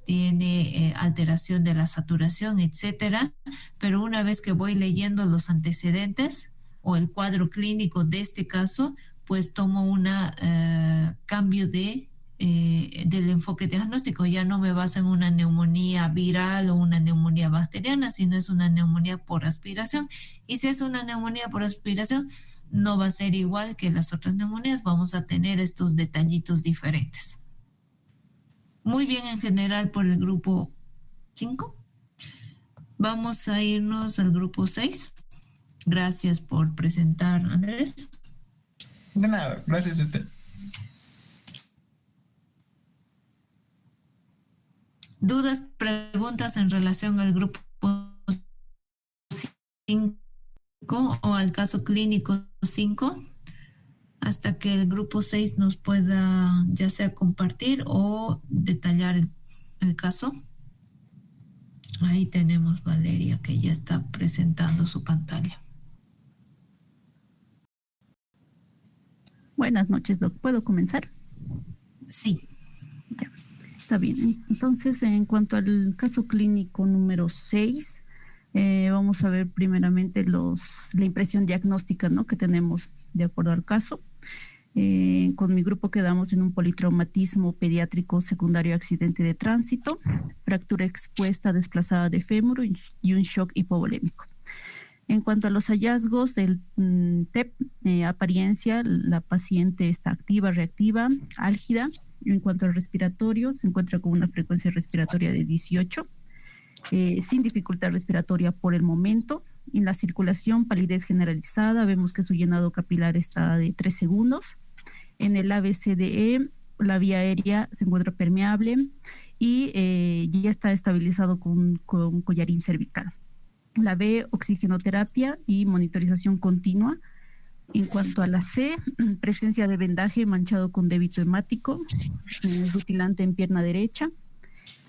tiene alteración de la saturación, etcétera. Pero una vez que voy leyendo los antecedentes o el cuadro clínico de este caso, pues tomo un cambio del enfoque diagnóstico. Ya no me baso en una neumonía viral o una neumonía bacteriana, sino es una neumonía por aspiración. Y si es una neumonía por aspiración, no va a ser igual que las otras neumonías, vamos a tener estos detallitos diferentes. Muy bien en general por el grupo 5. Vamos a irnos al grupo 6. Gracias por presentar, Andrés. De nada, gracias a usted. ¿Dudas, preguntas en relación al grupo 5 o al caso clínico 5? Hasta que el grupo 6 nos pueda ya sea compartir o detallar el caso. Ahí tenemos Valeria, que ya está presentando su pantalla. Buenas noches, Doc. ¿Puedo comenzar? Sí. Ya. Está bien. Entonces, en cuanto al caso clínico número 6, vamos a ver primeramente la impresión diagnóstica, ¿no?, que tenemos de acuerdo al caso. Con mi grupo quedamos en un politraumatismo pediátrico secundario a accidente de tránsito, fractura expuesta desplazada de fémur y un shock hipovolémico. En cuanto a los hallazgos del TEP, apariencia, la paciente está activa, reactiva, álgida. En cuanto al respiratorio, se encuentra con una frecuencia respiratoria de 18, sin dificultad respiratoria por el momento. En la circulación, palidez generalizada, vemos que su llenado capilar está de 3 segundos. En el ABCDE, la vía aérea se encuentra permeable y ya está estabilizado con collarín cervical. La B, oxigenoterapia y monitorización continua. En cuanto a la C, presencia de vendaje manchado con débito hemático, rutilante en pierna derecha.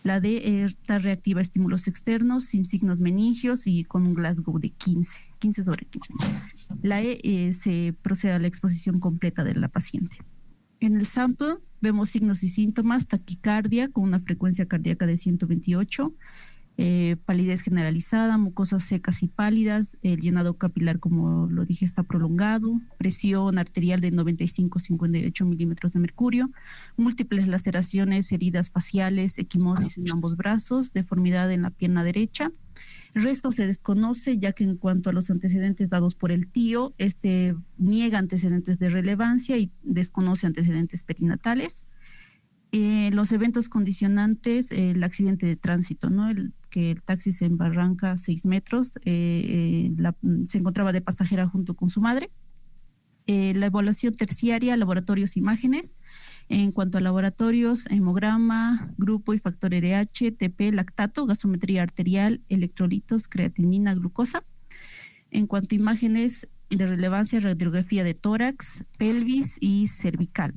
La D está reactiva a estímulos externos, sin signos meningios y con un Glasgow de 15 sobre 15. La E se procede a la exposición completa de la paciente. En el sample vemos signos y síntomas: taquicardia con una frecuencia cardíaca de 128, palidez generalizada, mucosas secas y pálidas, el llenado capilar, como lo dije, está prolongado, presión arterial de 95-58 milímetros de mercurio, múltiples laceraciones, heridas faciales, equimosis en ambos brazos, deformidad en la pierna derecha, El resto se desconoce, ya que en cuanto a los antecedentes dados por el tío, niega antecedentes de relevancia y desconoce antecedentes perinatales. Los eventos condicionantes, el accidente de tránsito, ¿no? Que el taxi se embarranca a 6 metros, se encontraba de pasajera junto con su madre. La evaluación terciaria, laboratorios, imágenes. En cuanto a laboratorios, hemograma, grupo y factor RH, TP, lactato, gasometría arterial, electrolitos, creatinina, glucosa. En cuanto a imágenes de relevancia, radiografía de tórax, pelvis y cervical.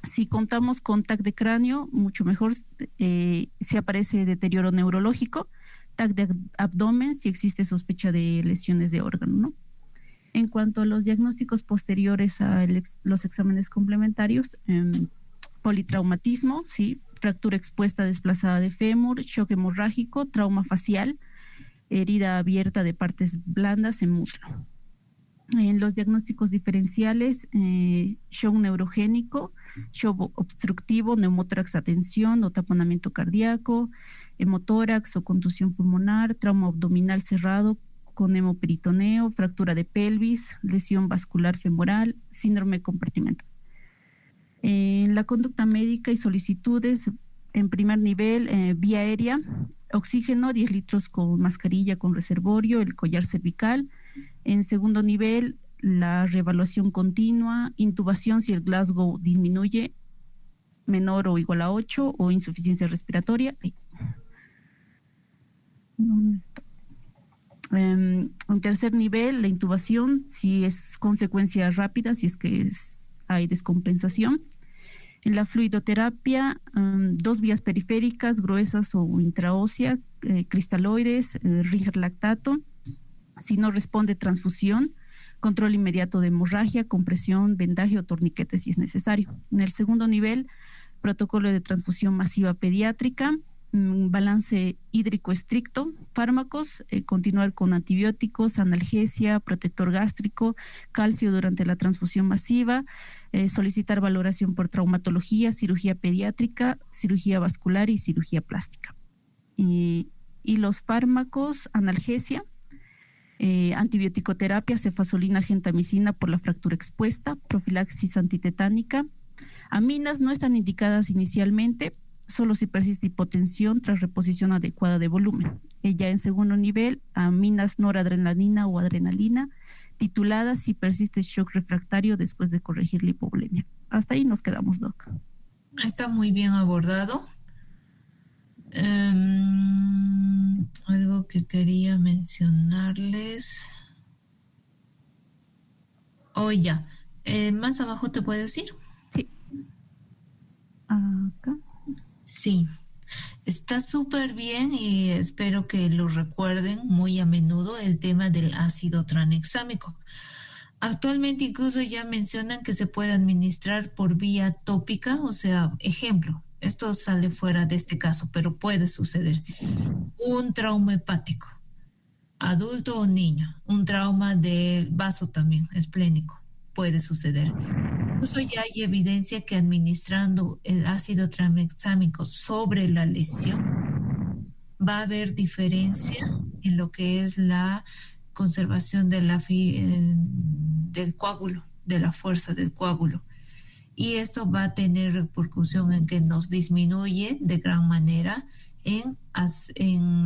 Si contamos con TAC de cráneo, mucho mejor, si aparece deterioro neurológico, TAC de abdomen, si existe sospecha de lesiones de órgano, ¿no? En cuanto a los diagnósticos posteriores a los exámenes complementarios, politraumatismo, ¿sí? Fractura expuesta desplazada de fémur, shock hemorrágico, trauma facial, herida abierta de partes blandas en muslo. En los diagnósticos diferenciales, shock neurogénico, shock obstructivo, neumotórax a tensión o taponamiento cardíaco, hemotórax o contusión pulmonar, trauma abdominal cerrado con hemoperitoneo, fractura de pelvis, lesión vascular femoral, síndrome compartimental. En la conducta médica y solicitudes, en primer nivel, vía aérea, oxígeno, 10 litros con mascarilla con reservorio, el collar cervical. En segundo nivel, la reevaluación continua, intubación si el Glasgow disminuye menor o igual a 8 o insuficiencia respiratoria. ¿Dónde está? En tercer nivel, la intubación, si es consecuencia rápida, si es que hay descompensación. En la fluidoterapia, 2 vías periféricas, gruesas o intraósea, cristaloides, Ringer lactato. Si no responde, transfusión, control inmediato de hemorragia, compresión, vendaje o torniquete si es necesario. En el segundo nivel, protocolo de transfusión masiva pediátrica, balance hídrico estricto, fármacos, continuar con antibióticos, analgesia, protector gástrico, calcio durante la transfusión masiva, solicitar valoración por traumatología, cirugía pediátrica, cirugía vascular y cirugía plástica. Y los fármacos, analgesia, antibiótico-terapia, cefazolina, gentamicina por la fractura expuesta, profilaxis antitetánica. Aminas no están indicadas inicialmente, solo si persiste hipotensión tras reposición adecuada de volumen. Ya en segundo nivel, aminas noradrenalina o adrenalina, tituladas si persiste shock refractario después de corregir la hipovolemia. Hasta ahí nos quedamos, Doc. Está muy bien abordado. Algo que quería mencionarles. Ya. Más abajo te puedes decir. Sí. Acá. Sí, está súper bien y espero que lo recuerden muy a menudo el tema del ácido tranexámico. Actualmente incluso ya mencionan que se puede administrar por vía tópica, o sea, ejemplo, esto sale fuera de este caso, pero puede suceder. Un trauma hepático, adulto o niño, un trauma del vaso también, esplénico, puede suceder. Incluso ya hay evidencia que administrando el ácido tranexámico sobre la lesión va a haber diferencia en lo que es la conservación de del coágulo, de la fuerza del coágulo. Y esto va a tener repercusión en que nos disminuye de gran manera en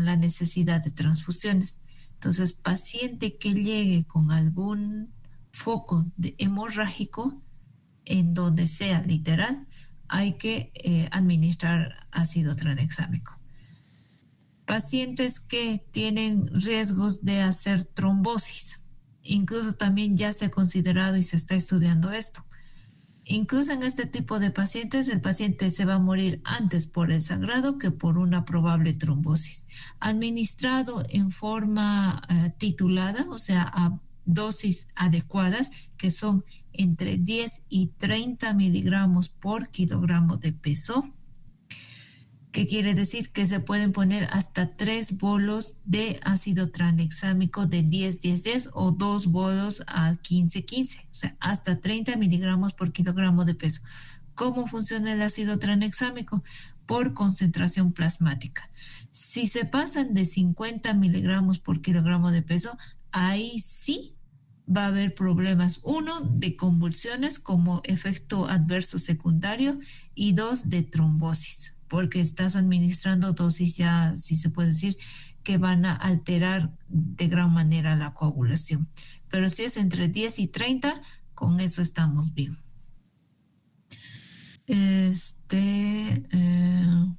la necesidad de transfusiones. Entonces, paciente que llegue con algún foco hemorrágico, en donde sea literal, hay que administrar ácido tranexámico. Pacientes que tienen riesgos de hacer trombosis, incluso también ya se ha considerado y se está estudiando esto. Incluso en este tipo de pacientes, el paciente se va a morir antes por el sangrado que por una probable trombosis. Administrado en forma titulada, o sea, a dosis adecuadas, que son entre 10 y 30 miligramos por kilogramo de peso, que quiere decir que se pueden poner hasta 3 bolos de ácido tranexámico de 10-10-10 o 2 bolos a 15-15, o sea, hasta 30 miligramos por kilogramo de peso. ¿Cómo funciona el ácido tranexámico? Por concentración plasmática. Si se pasan de 50 miligramos por kilogramo de peso, ahí sí va a haber problemas. 1, de convulsiones como efecto adverso secundario y 2, de trombosis, porque estás administrando dosis ya, si se puede decir, que van a alterar de gran manera la coagulación. Pero si es entre 10 y 30, con eso estamos bien.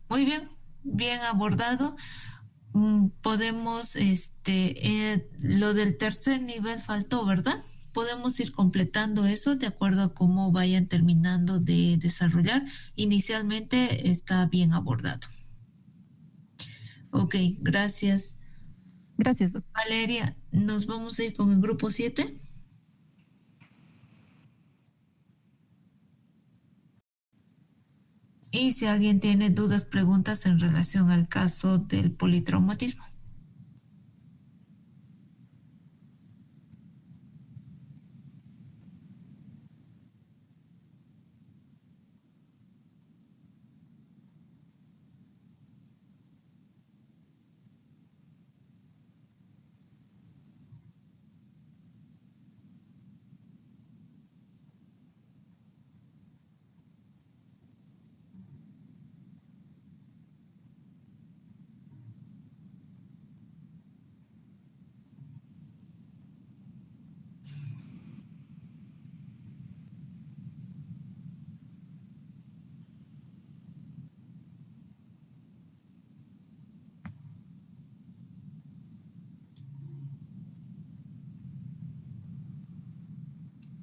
Muy bien, bien abordado. Podemos, lo del tercer nivel faltó, ¿verdad? Podemos ir completando eso de acuerdo a cómo vayan terminando de desarrollar. Inicialmente está bien abordado. Ok, gracias. Gracias, doctor. Valeria, nos vamos a ir con el grupo 7. Y si alguien tiene dudas, preguntas en relación al caso del politraumatismo.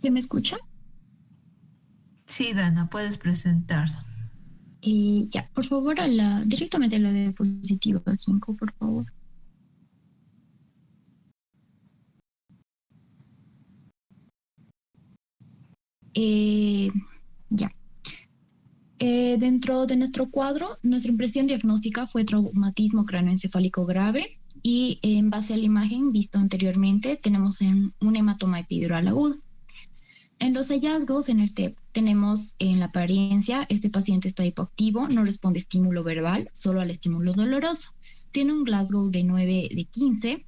¿Se me escucha? Sí, Dana, puedes presentarlo. Ya, por favor, directamente a la diapositiva 5, por favor. Ya. Dentro de nuestro cuadro, nuestra impresión diagnóstica fue traumatismo cráneoencefálico grave y en base a la imagen visto anteriormente tenemos un hematoma epidural agudo. En los hallazgos en el TEP tenemos en la apariencia, este paciente está hipoactivo, no responde estímulo verbal, solo al estímulo doloroso. Tiene un Glasgow de 9 de 15.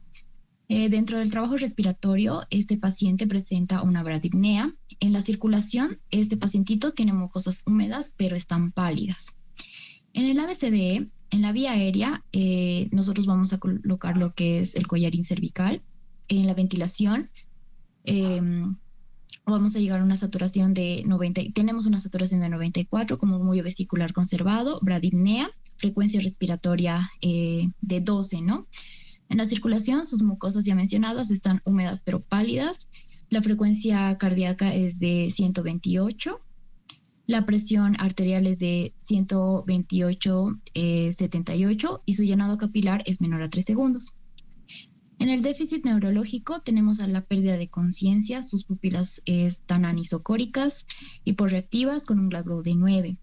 Dentro del trabajo respiratorio, este paciente presenta una bradipnea. En la circulación, este pacientito tiene mucosas húmedas, pero están pálidas. En el ABCDE, en la vía aérea, nosotros vamos a colocar lo que es el collarín cervical. En la ventilación, vamos a llegar a una saturación de 90, tenemos una saturación de 94 como movillo vesicular conservado, bradipnea, frecuencia respiratoria de 12, ¿no? En la circulación, sus mucosas ya mencionadas están húmedas pero pálidas, la frecuencia cardíaca es de 128, la presión arterial es de 128/78 y su llenado capilar es menor a 3 segundos. En el déficit neurológico tenemos a la pérdida de conciencia, sus pupilas están anisocóricas, hiporreactivas con un Glasgow de 9.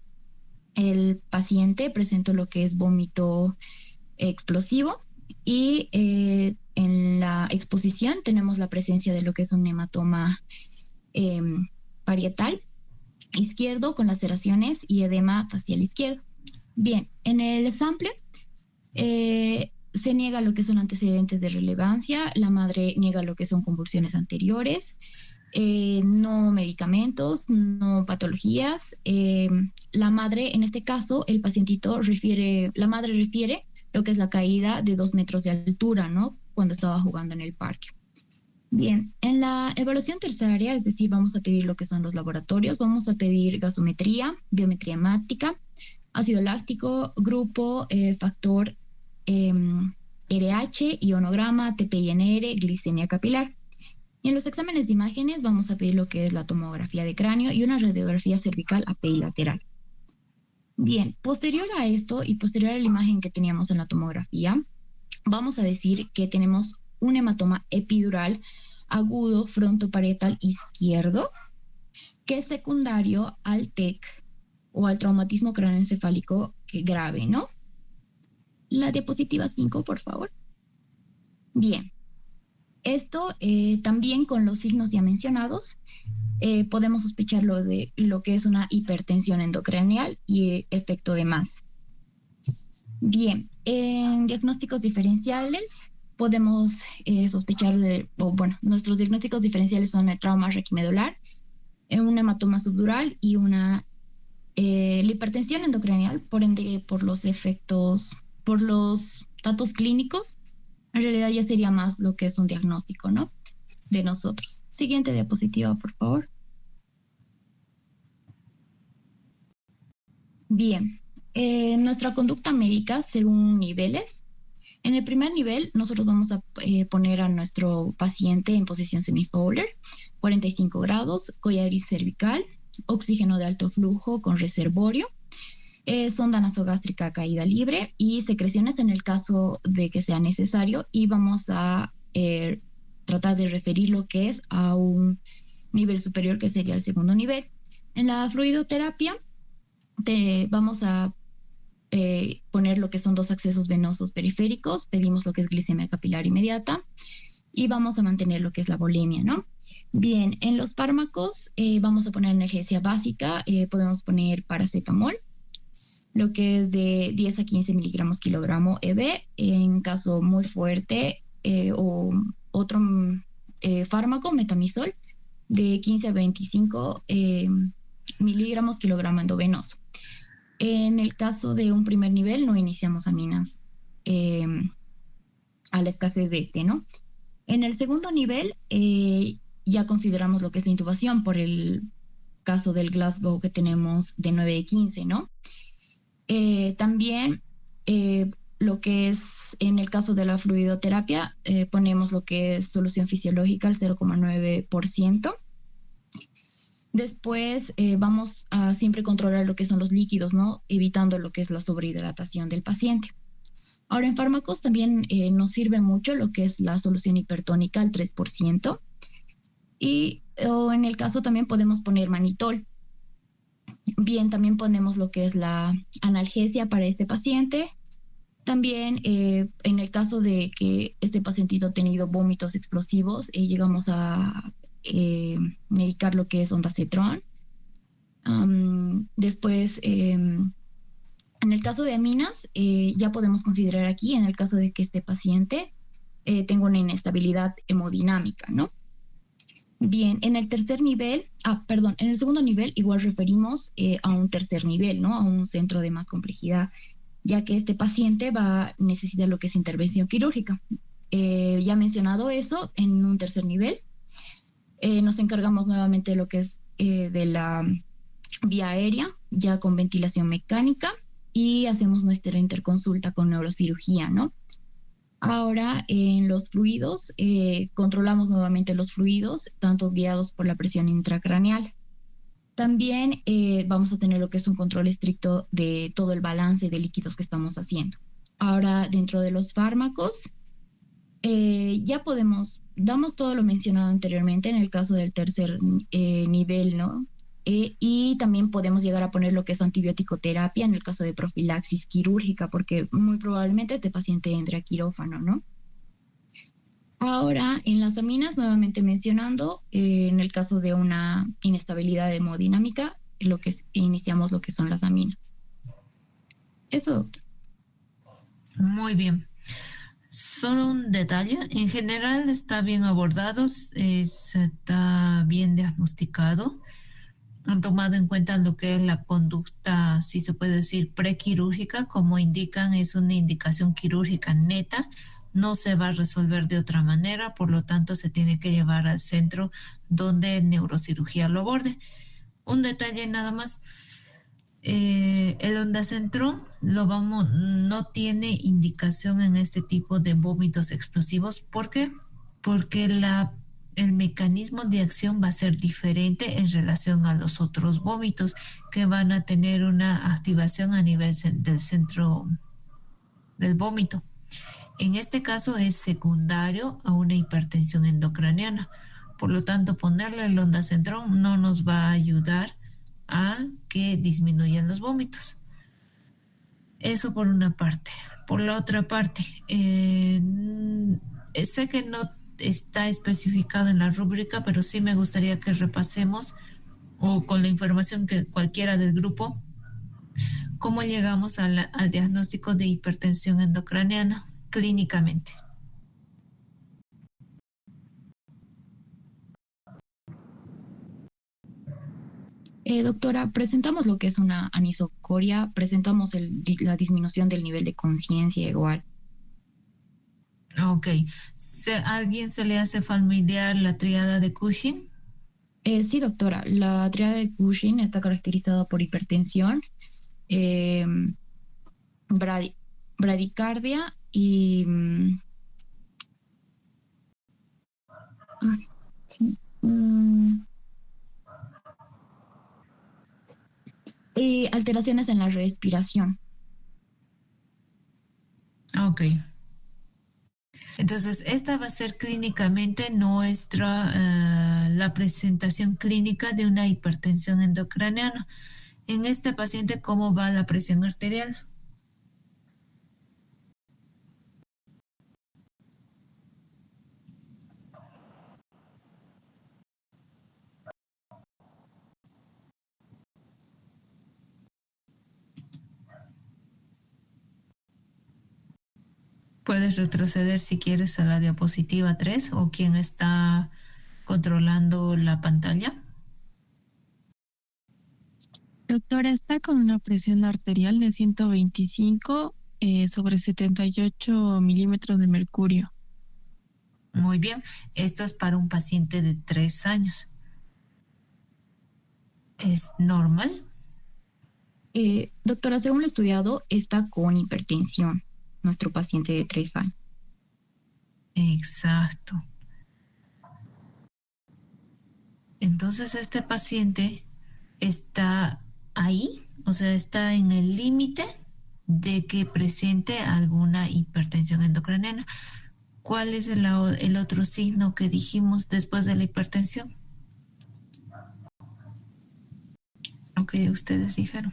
El paciente presentó lo que es vómito explosivo y en la exposición tenemos la presencia de lo que es un hematoma parietal izquierdo con laceraciones y edema facial izquierdo. Bien, en el sample se niega lo que son antecedentes de relevancia, la madre niega lo que son convulsiones anteriores, no medicamentos, no patologías. La madre, en este caso, el pacientito la madre refiere lo que es la caída de 2 metros de altura, ¿no? Cuando estaba jugando en el parque. Bien, en la evaluación terciaria, es decir, vamos a pedir lo que son los laboratorios, vamos a pedir gasometría, biometría hemática, ácido láctico, grupo, factor RH, ionograma, TPINR, glicemia capilar. Y en los exámenes de imágenes vamos a pedir lo que es la tomografía de cráneo y una radiografía cervical apilateral. Bien, posterior a esto y posterior a la imagen que teníamos en la tomografía, vamos a decir que tenemos un hematoma epidural agudo frontoparietal izquierdo que es secundario al TEC o al traumatismo cráneoencefálico grave, ¿no? La diapositiva 5, por favor. Bien. Esto también con los signos ya mencionados. podemos sospechar de lo que es una hipertensión endocraneal y efecto de masa. Bien, en diagnósticos diferenciales podemos sospechar nuestros diagnósticos diferenciales son el trauma raquimedular, un hematoma subdural y la hipertensión endocraneal. Por ende, por los datos clínicos, en realidad ya sería más lo que es un diagnóstico, ¿no?, de nosotros. Siguiente diapositiva, por favor. Bien, nuestra conducta médica según niveles. En el primer nivel, nosotros vamos a poner a nuestro paciente en posición semi-Fowler, 45 grados, collaris cervical, oxígeno de alto flujo con reservorio, sonda nasogástrica caída libre y secreciones en el caso de que sea necesario, y vamos a tratar de referir lo que es a un nivel superior, que sería el segundo nivel. En la fluidoterapia vamos a poner lo que son 2 accesos venosos periféricos, pedimos lo que es glicemia capilar inmediata y vamos a mantener lo que es la volemia, ¿no? Bien, en los fármacos vamos a poner analgesia básica, podemos poner paracetamol, lo que es de 10 a 15 miligramos kilogramo EB, en caso muy fuerte, o otro fármaco, metamisol, de 15 a 25 miligramos kilogramo endovenoso. En el caso de un primer nivel, no iniciamos aminas a la escasez de ¿no? En el segundo nivel, ya consideramos lo que es la intubación por el caso del Glasgow que tenemos de 9 de 15, ¿no? También lo que es en el caso de la fluidoterapia, ponemos lo que es solución fisiológica al 0,9%. Después vamos a siempre controlar lo que son los líquidos, ¿no?, evitando lo que es la sobrehidratación del paciente. Ahora, en fármacos también nos sirve mucho lo que es la solución hipertónica al 3%. O en el caso también podemos poner manitol. Bien, también ponemos lo que es la analgesia para este paciente. También en el caso de que este pacientito ha tenido vómitos explosivos, llegamos a medicar lo que es ondansetron. Después, en el caso de aminas, ya podemos considerar aquí, en el caso de que este paciente tenga una inestabilidad hemodinámica, ¿no? Bien, en el tercer nivel, en el segundo nivel igual referimos a un tercer nivel, ¿no?, a un centro de más complejidad, ya que este paciente va a necesitar lo que es intervención quirúrgica. Ya mencionado eso, en un tercer nivel, nos encargamos nuevamente de lo que es de la vía aérea, ya con ventilación mecánica, y hacemos nuestra interconsulta con neurocirugía, ¿no? Ahora, en los fluidos, controlamos nuevamente los fluidos, tantos guiados por la presión intracraneal. También vamos a tener lo que es un control estricto de todo el balance de líquidos que estamos haciendo. Ahora, dentro de los fármacos, ya damos todo lo mencionado anteriormente en el caso del tercer nivel, ¿no? Y también podemos llegar a poner lo que es antibiótico terapia en el caso de profilaxis quirúrgica, porque muy probablemente este paciente entre a quirófano, ¿no? Ahora, en las aminas, nuevamente mencionando, en el caso de una inestabilidad hemodinámica, iniciamos lo que son las aminas. Eso, doctor. Muy bien. Solo un detalle, en general está bien abordado, está bien diagnosticado. Han tomado en cuenta lo que es la conducta, si se puede decir, prequirúrgica, como indican, es una indicación quirúrgica neta, no se va a resolver de otra manera, por lo tanto se tiene que llevar al centro donde neurocirugía lo aborde. Un detalle nada más, el ondansetron no tiene indicación en este tipo de vómitos explosivos. ¿Por qué? Porque el mecanismo de acción va a ser diferente en relación a los otros vómitos que van a tener una activación a nivel del centro del vómito. En este caso es secundario a una hipertensión endocraniana. Por lo tanto, ponerle el ondansetron no nos va a ayudar a que disminuyan los vómitos. Eso por una parte. Por la otra parte, sé que no está especificado en la rúbrica, pero sí me gustaría que repasemos, o con la información que cualquiera del grupo, cómo llegamos al diagnóstico de hipertensión endocraniana clínicamente. Doctora, presentamos lo que es una anisocoria, presentamos la disminución del nivel de conciencia igual. Ok. ¿Alguien se le hace familiar la tríada de Cushing? Sí, doctora. La tríada de Cushing está caracterizada por hipertensión, bradicardia y... alteraciones en la respiración. Ok. Entonces, esta va a ser clínicamente la presentación clínica de una hipertensión endocraniana. En este paciente, ¿cómo va la presión arterial? Puedes retroceder si quieres a la diapositiva 3 o quien está controlando la pantalla. Doctora, está con una presión arterial de 125 sobre 78 milímetros de mercurio. Muy bien, esto es para un paciente de 3 años. ¿Es normal? Doctora, según lo estudiado, está con hipertensión, nuestro paciente de 3 años. Exacto. Entonces, este paciente está ahí, o sea, está en el límite de que presente alguna hipertensión endocraniana. ¿Cuál es el otro signo que dijimos después de la hipertensión? Ok, ustedes dijeron.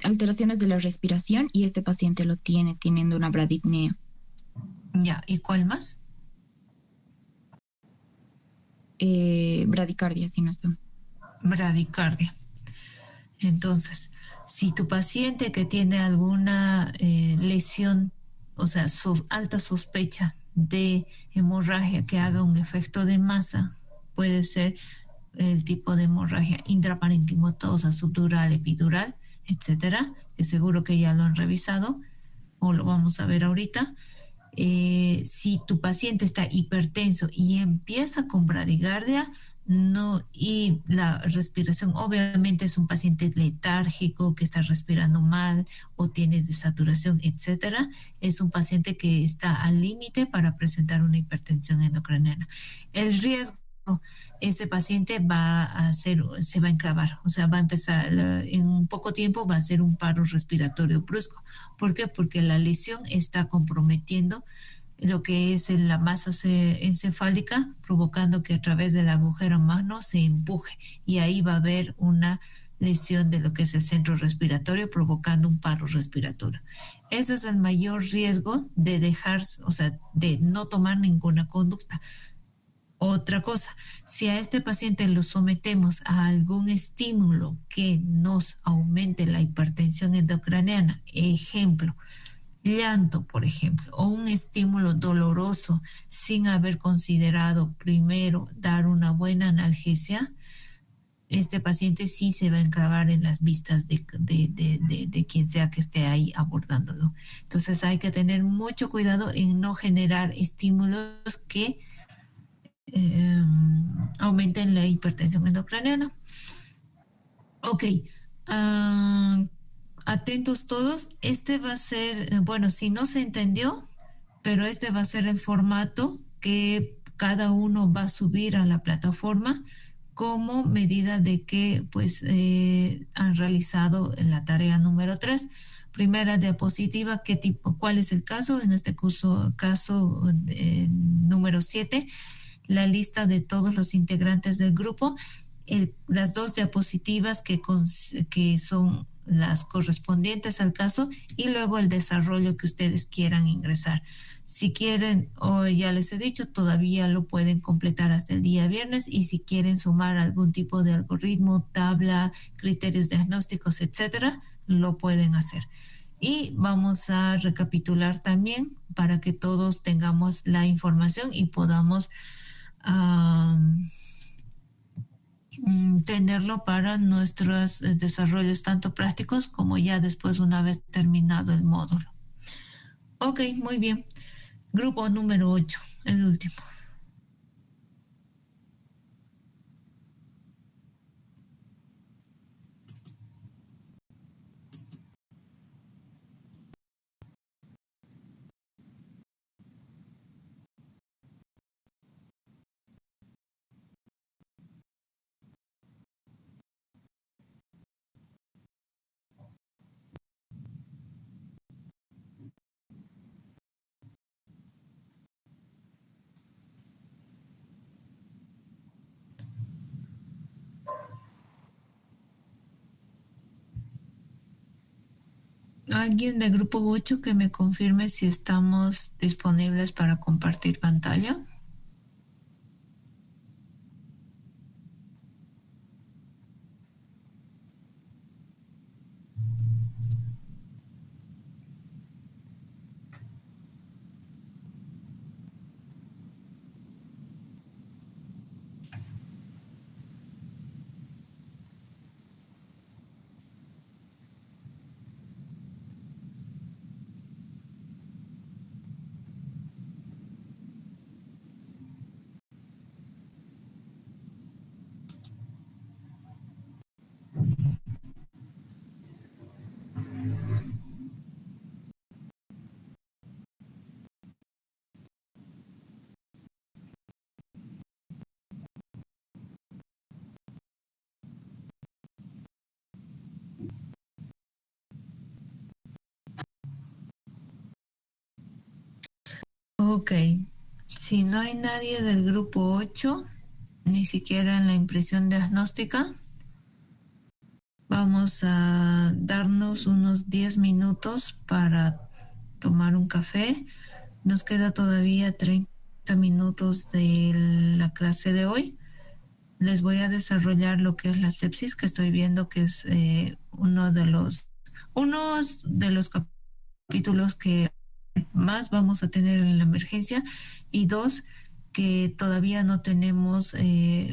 Alteraciones de la respiración, y este paciente lo tiene teniendo una bradipnea. Ya, ¿y cuál más? Bradicardia, si no está. Bradicardia. Entonces, si tu paciente que tiene alguna lesión, o sea, alta sospecha de hemorragia que haga un efecto de masa, puede ser el tipo de hemorragia intraparenquimatosa, subdural, epidural, etcétera, que seguro que ya lo han revisado o lo vamos a ver ahorita. Si tu paciente está hipertenso y empieza con bradicardia, y la respiración, obviamente es un paciente letárgico que está respirando mal o tiene desaturación, etcétera, es un paciente que está al límite para presentar una hipertensión endocraniana. El riesgo, ese paciente se va a enclavar, o sea, va a empezar en un poco tiempo, va a ser un paro respiratorio brusco. ¿Por qué? Porque la lesión está comprometiendo lo que es la masa encefálica, provocando que a través del agujero magno se empuje, y ahí va a haber una lesión de lo que es el centro respiratorio, provocando un paro respiratorio. Ese es el mayor riesgo de de no tomar ninguna conducta. Otra cosa, si a este paciente lo sometemos a algún estímulo que nos aumente la hipertensión endocraniana, ejemplo, llanto, por ejemplo, o un estímulo doloroso sin haber considerado primero dar una buena analgesia, este paciente sí se va a enclavar en las vistas de quien sea que esté ahí abordándolo. Entonces hay que tener mucho cuidado en no generar estímulos que aumenten la hipertensión endocraniana. Ok. Atentos todos, este va a ser, bueno, si no se entendió, pero este va a ser el formato que cada uno va a subir a la plataforma como medida de que pues han realizado la tarea número 3. Primera diapositiva, ¿cuál es el caso? En este caso número 7, la lista de todos los integrantes del grupo. Las 2 diapositivas que son las correspondientes al caso y luego el desarrollo que ustedes quieran ingresar. Si quieren, o ya les he dicho, todavía lo pueden completar hasta el día viernes, y si quieren sumar algún tipo de algoritmo, tabla, criterios diagnósticos, etcétera, lo pueden hacer. Y vamos a recapitular también para que todos tengamos la información y podamos tenerlo para nuestros desarrollos tanto prácticos como ya después una vez terminado el módulo. Ok, muy bien. Grupo número 8, el último. ¿Alguien del grupo 8 que me confirme si estamos disponibles para compartir pantalla? Ok, si no hay nadie del grupo 8, ni siquiera en la impresión diagnóstica, vamos a darnos unos 10 minutos para tomar un café. Nos queda todavía 30 minutos de la clase de hoy. Les voy a desarrollar lo que es la sepsis, que estoy viendo que es uno de los capítulos que más vamos a tener en la emergencia, y 2 que todavía no tenemos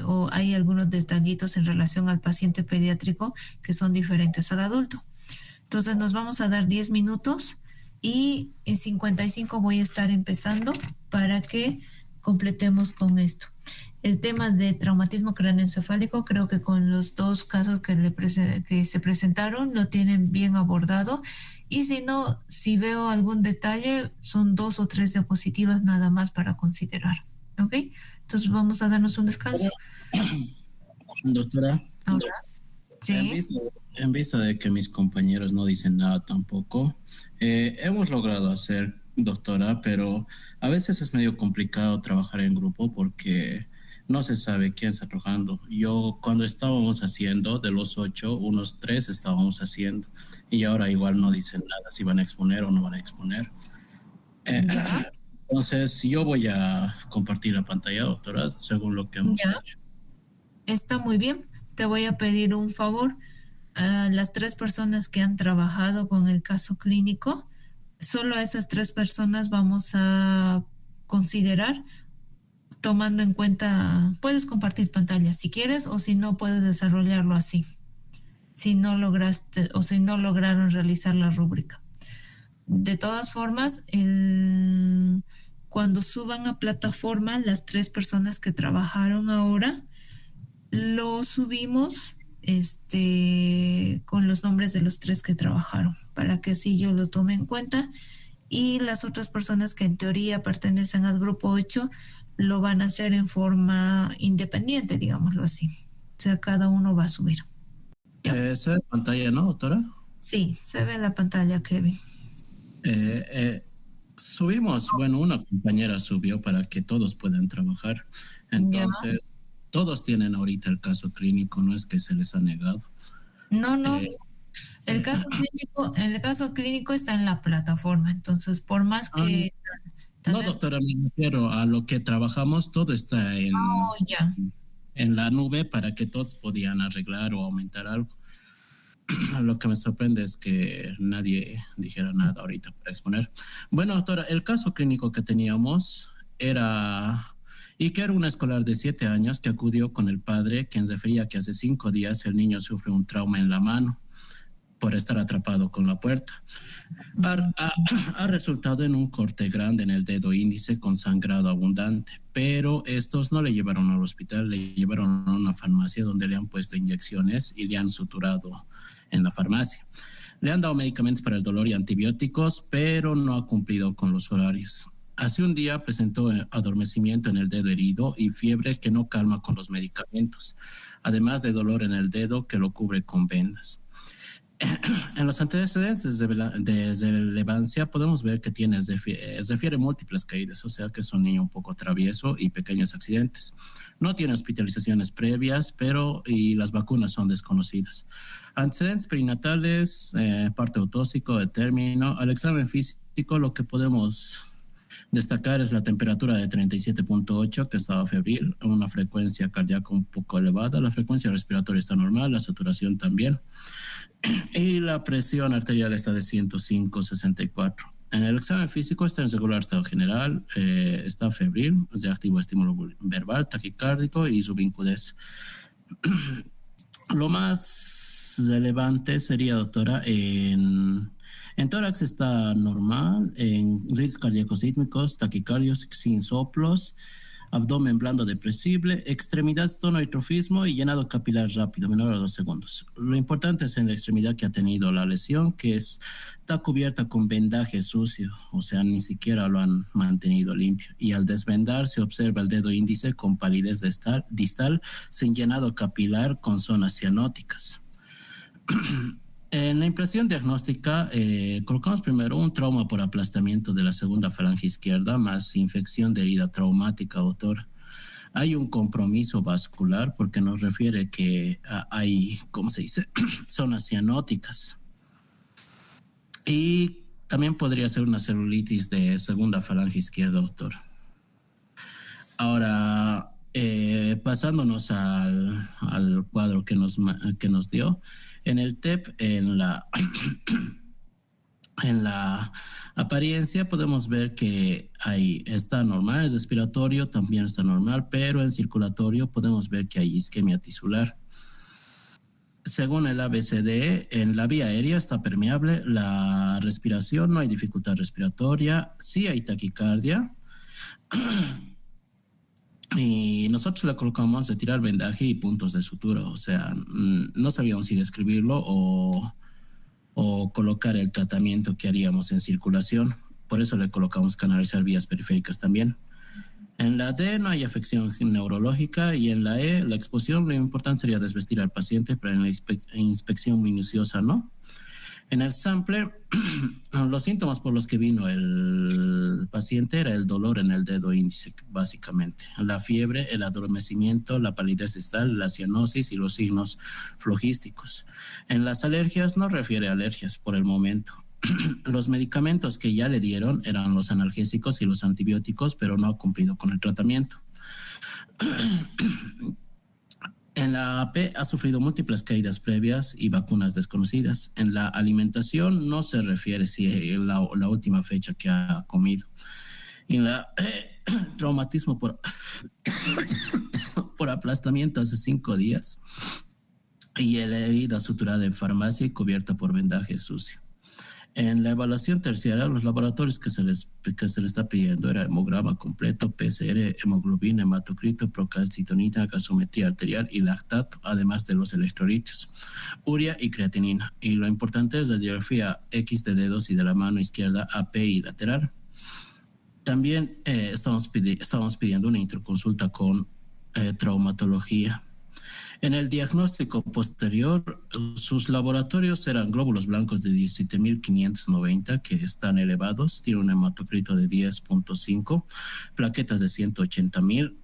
o hay algunos detallitos en relación al paciente pediátrico que son diferentes al adulto. Entonces nos vamos a dar 10 minutos y en 55 voy a estar empezando para que completemos con esto. El tema de traumatismo craneoencefálico, creo que con los 2 casos que se presentaron lo tienen bien abordado, y si no, si veo algún detalle, son 2 o 3 diapositivas nada más para considerar. ¿Ok? Entonces vamos a darnos un descanso. Doctora. Ahora, ¿sí? En vista de que mis compañeros no dicen nada tampoco, hemos logrado hacer, doctora, pero a veces es medio complicado trabajar en grupo porque no se sabe quién está trabajando. Yo cuando estábamos haciendo, de los 8, unos 3 estábamos haciendo, y ahora igual no dicen nada si van a exponer o no van a exponer. Entonces yo voy a compartir la pantalla, doctora, según lo que hemos hecho. Está muy bien. Te voy a pedir un favor. A las 3 personas que han trabajado con el caso clínico, solo a esas 3 personas vamos a considerar, tomando en cuenta, puedes compartir pantalla si quieres, o si no, puedes desarrollarlo así, si no lograste o si no lograron realizar la rúbrica. De todas formas, cuando suban a plataforma las 3 personas que trabajaron ahora, lo subimos con los nombres de los 3 que trabajaron, para que así yo lo tome en cuenta, y las otras personas que en teoría pertenecen al grupo 8 lo van a hacer en forma independiente, digámoslo así. O sea, cada uno va a subir. ¿Se ve pantalla, no, doctora? Sí, se ve la pantalla, Kevin. Subimos, bueno, una compañera subió para que todos puedan trabajar. Entonces, todos tienen ahorita el caso clínico, no es que se les ha negado. No, El caso clínico está en la plataforma, entonces por más que... No, doctora, me refiero a lo que trabajamos, todo está en la nube para que todos podían arreglar o aumentar algo. Lo que me sorprende es que nadie dijera nada ahorita para exponer. Bueno, doctora, el caso clínico que teníamos era una escolar de 7 años que acudió con el padre, quien refería que hace 5 días el niño sufre un trauma en la mano por estar atrapado con la puerta. Ha resultado en un corte grande en el dedo índice con sangrado abundante, pero estos no le llevaron al hospital, le llevaron a una farmacia donde le han puesto inyecciones y le han suturado en la farmacia. Le han dado medicamentos para el dolor y antibióticos, pero no ha cumplido con los horarios. Hace un día presentó adormecimiento en el dedo herido y fiebre que no calma con los medicamentos, además de dolor en el dedo que lo cubre con vendas. En los antecedentes de relevancia podemos ver que refiere múltiples caídas, o sea que es un niño un poco travieso y pequeños accidentes. No tiene hospitalizaciones previas, y las vacunas son desconocidas. Antecedentes perinatales, parto autóxico de término. Al examen físico lo que podemos destacar es la temperatura de 37.8 que estaba febril, una frecuencia cardíaca un poco elevada, la frecuencia respiratoria está normal, la saturación también. Y la presión arterial está de 105/64. En el examen físico está en regular estado general, está febril, es de activo estímulo verbal, taquicárdico y subincudez. Lo más relevante sería, doctora, en tórax está normal, en ritmos cardíacos rítmicos, taquicardios sin soplos, abdomen blando depresible, extremidad tonohitrofismo y llenado capilar rápido, menor a 2 segundos. Lo importante es en la extremidad que ha tenido la lesión, que está cubierta con vendaje sucio, o sea, ni siquiera lo han mantenido limpio. Y al desvendar se observa el dedo índice con palidez distal, sin llenado capilar con zonas cianóticas. En la impresión diagnóstica colocamos primero un trauma por aplastamiento de la segunda falange izquierda más infección de herida traumática, doctor. Hay un compromiso vascular porque nos refiere que hay, ¿cómo se dice?, zonas cianóticas. Y también podría ser una celulitis de segunda falange izquierda, doctor. Ahora, pasándonos al cuadro que nos dio, en el TEP, en la apariencia podemos ver que está normal, es respiratorio, también está normal, pero en circulatorio podemos ver que hay isquemia tisular. Según el ABCDE, en la vía aérea está permeable, la respiración, no hay dificultad respiratoria, sí hay taquicardia. Y nosotros le colocamos retirar vendaje y puntos de sutura, o sea, no sabíamos si describirlo o colocar el tratamiento que haríamos en circulación. Por eso le colocamos canalizar vías periféricas también. En la D no hay afección neurológica y en la E la exposición, lo importante sería desvestir al paciente, pero en la inspección minuciosa no. En el sample, los síntomas por los que vino el paciente era el dolor en el dedo índice, básicamente. La fiebre, el adormecimiento, la palidez distal, la cianosis y los signos flogísticos. En las alergias no refiere a alergias por el momento. Los medicamentos que ya le dieron eran los analgésicos y los antibióticos, pero no ha cumplido con el tratamiento. En la AP ha sufrido múltiples caídas previas y vacunas desconocidas. En la alimentación no se refiere si es la última fecha que ha comido. En la traumatismo por aplastamiento hace 5 días y la herida suturada en farmacia y cubierta por vendaje sucio. En la evaluación terciaria, los laboratorios que se le está pidiendo era hemograma completo, PCR, hemoglobina, hematocrito, procalcitonina, gasometría arterial y lactato, además de los electrolitos, urea y creatinina. Y lo importante es la radiografía X de dedos y de la mano izquierda, AP y lateral. También estamos pidiendo una interconsulta con traumatología. En el diagnóstico posterior, sus laboratorios eran glóbulos blancos de 17.590 que están elevados, tiene un hematocrito de 10.5, plaquetas de 180.000,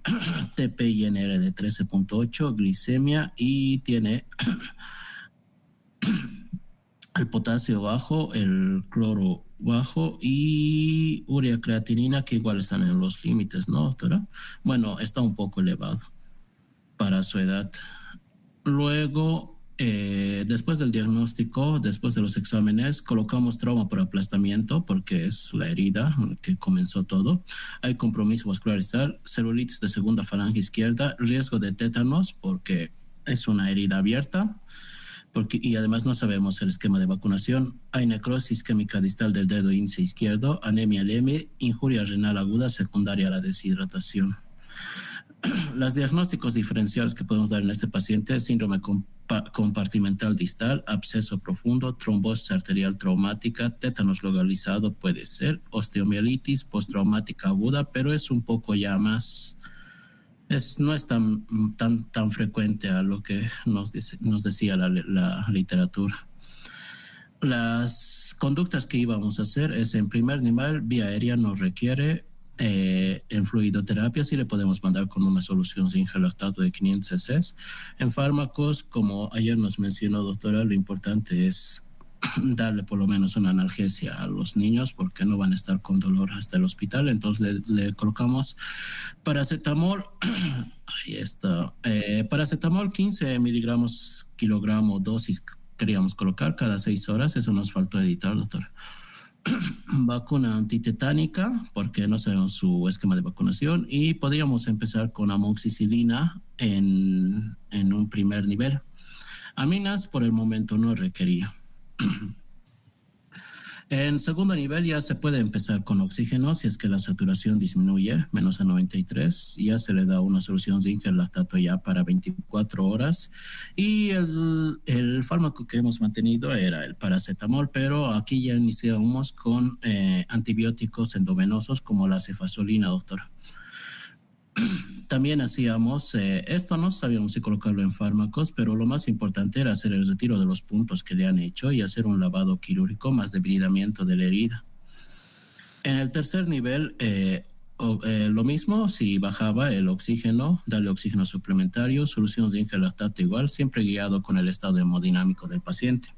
TP-INR de 13.8, glicemia y tiene el potasio bajo, el cloro bajo y urea creatinina, que igual están en los límites, ¿no, doctora? Bueno, está un poco elevado para su edad. Luego, después del diagnóstico, después de los exámenes, colocamos trauma por aplastamiento porque es la herida que comenzó todo. Hay compromiso vascular distal, celulitis de segunda falange izquierda, riesgo de tétanos porque es una herida abierta. Y además no sabemos el esquema de vacunación. Hay necrosis isquémica distal del dedo índice izquierdo, anemia leve, injuria renal aguda secundaria a la deshidratación. Los diagnósticos diferenciales que podemos dar en este paciente es síndrome compartimental distal, absceso profundo, trombosis arterial traumática, tétanos localizado puede ser, osteomielitis postraumática aguda, pero es un poco ya más... no es tan frecuente a lo que nos decía la literatura. Las conductas que íbamos a hacer es, en primer nivel, vía aérea nos requiere en fluidoterapia, sí le podemos mandar con una solución zinc lactato de 500 cc. En fármacos, como ayer nos mencionó, doctora, lo importante es darle por lo menos una analgesia a los niños porque no van a estar con dolor hasta el hospital. Entonces le colocamos paracetamol. Ahí está. Paracetamol 15 miligramos kilogramo dosis queríamos colocar cada 6 horas. Eso nos faltó editar, doctora. Vacuna antitetánica porque no sabemos su esquema de vacunación y podríamos empezar con amoxicilina en un primer nivel. Aminas por el momento no requería. En segundo nivel ya se puede empezar con oxígeno si es que la saturación disminuye menos a 93, ya se le da una solución zinc lactato ya para 24 horas y el fármaco que hemos mantenido era el paracetamol, pero aquí ya iniciamos con antibióticos endovenosos como la cefazolina, doctora. También hacíamos, esto no sabíamos si colocarlo en fármacos, pero lo más importante era hacer el retiro de los puntos que le han hecho y hacer un lavado quirúrgico más debilitamiento de la herida. En el tercer nivel, lo mismo, si bajaba el oxígeno, darle oxígeno suplementario, solución de zinc lactato igual, siempre guiado con el estado hemodinámico del paciente.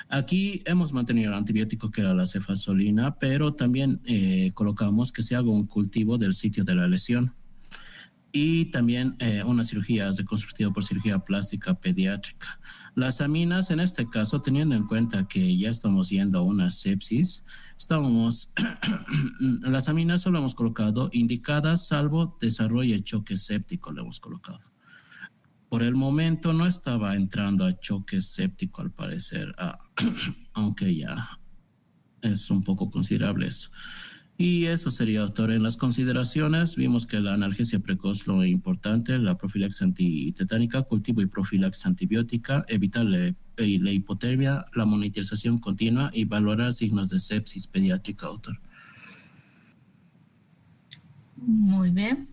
Aquí hemos mantenido el antibiótico que era la cefazolina, pero también colocamos que se haga un cultivo del sitio de la lesión. Y también una cirugía reconstructiva por cirugía plástica pediátrica. Las aminas, en este caso, teniendo en cuenta que ya estamos yendo a una sepsis, las aminas solo hemos colocado indicadas salvo desarrollo de choque séptico, le hemos colocado. Por el momento no estaba entrando a choque séptico al parecer, aunque ya es un poco considerable eso. Y eso sería, doctor. En las consideraciones vimos que la analgesia precoz lo importante, la profilaxis antitetánica, cultivo y profilaxis antibiótica, evitar la hipotermia, la monitorización continua y valorar signos de sepsis pediátrica, doctor. Muy bien.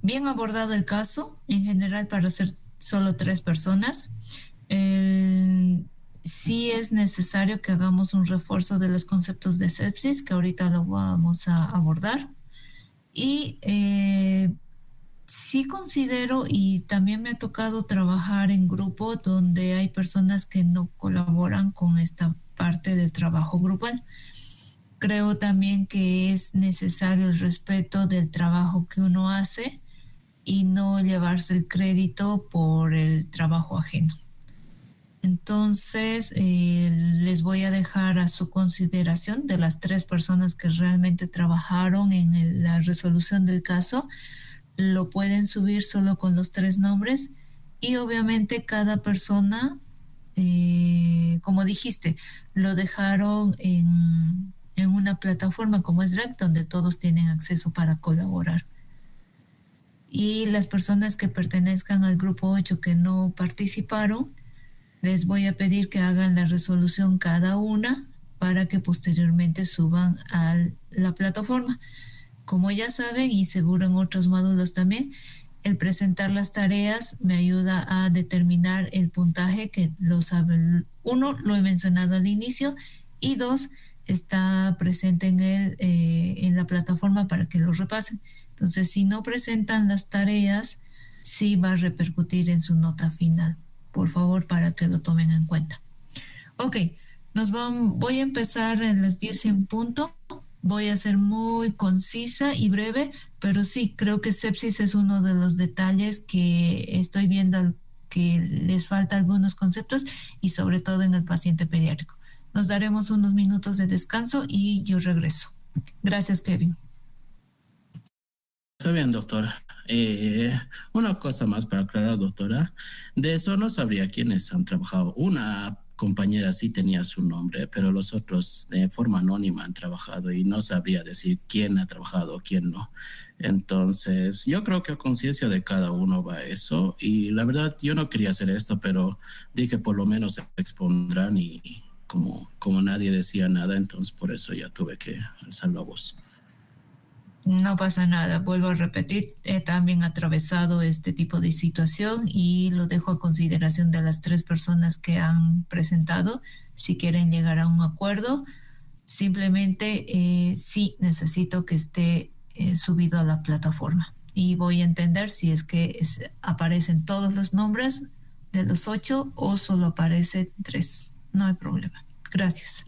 Bien abordado el caso, en general para ser solo 3 personas. Sí es necesario que hagamos un refuerzo de los conceptos de sepsis, que ahorita lo vamos a abordar. Y sí considero, y también me ha tocado trabajar en grupo donde hay personas que no colaboran con esta parte del trabajo grupal. Creo también que es necesario el respeto del trabajo que uno hace y no llevarse el crédito por el trabajo ajeno. Entonces, les voy a dejar a su consideración de las 3 personas que realmente trabajaron en la resolución del caso. Lo pueden subir solo con los 3 nombres y obviamente cada persona, como dijiste, lo dejaron en una plataforma como es Slack, donde todos tienen acceso para colaborar. Y las personas que pertenezcan al grupo 8 que no participaron, les voy a pedir que hagan la resolución cada una para que posteriormente suban a la plataforma. Como ya saben, y seguro en otros módulos también, el presentar las tareas me ayuda a determinar el puntaje que lo saben. 1, lo he mencionado al inicio, y 2, está presente en la plataforma para que lo repasen. Entonces, si no presentan las tareas, sí va a repercutir en su nota final. por favor, para que lo tomen en cuenta. Ok, voy a empezar en las 10 en punto. Voy a ser muy concisa y breve, pero sí, creo que sepsis es uno de los detalles que estoy viendo que les falta algunos conceptos y sobre todo en el paciente pediátrico. Nos daremos unos minutos de descanso y yo regreso. Gracias, Kevin. Está bien, doctora. Una cosa más para aclarar, doctora. De eso no sabría quiénes han trabajado. Una compañera sí tenía su nombre, pero los otros de forma anónima han trabajado y no sabría decir quién ha trabajado o quién no. Entonces, yo creo que a conciencia de cada uno va eso. Y la verdad, yo no quería hacer esto, pero dije por lo menos se expondrán y como nadie decía nada, entonces por eso ya tuve que alzar la voz. No pasa nada, vuelvo a repetir, he también atravesado este tipo de situación y lo dejo a consideración de las 3 personas que han presentado. Si quieren llegar a un acuerdo, simplemente sí necesito que esté subido a la plataforma y voy a entender si es que aparecen todos los nombres de los 8 o solo aparecen 3. No hay problema. Gracias.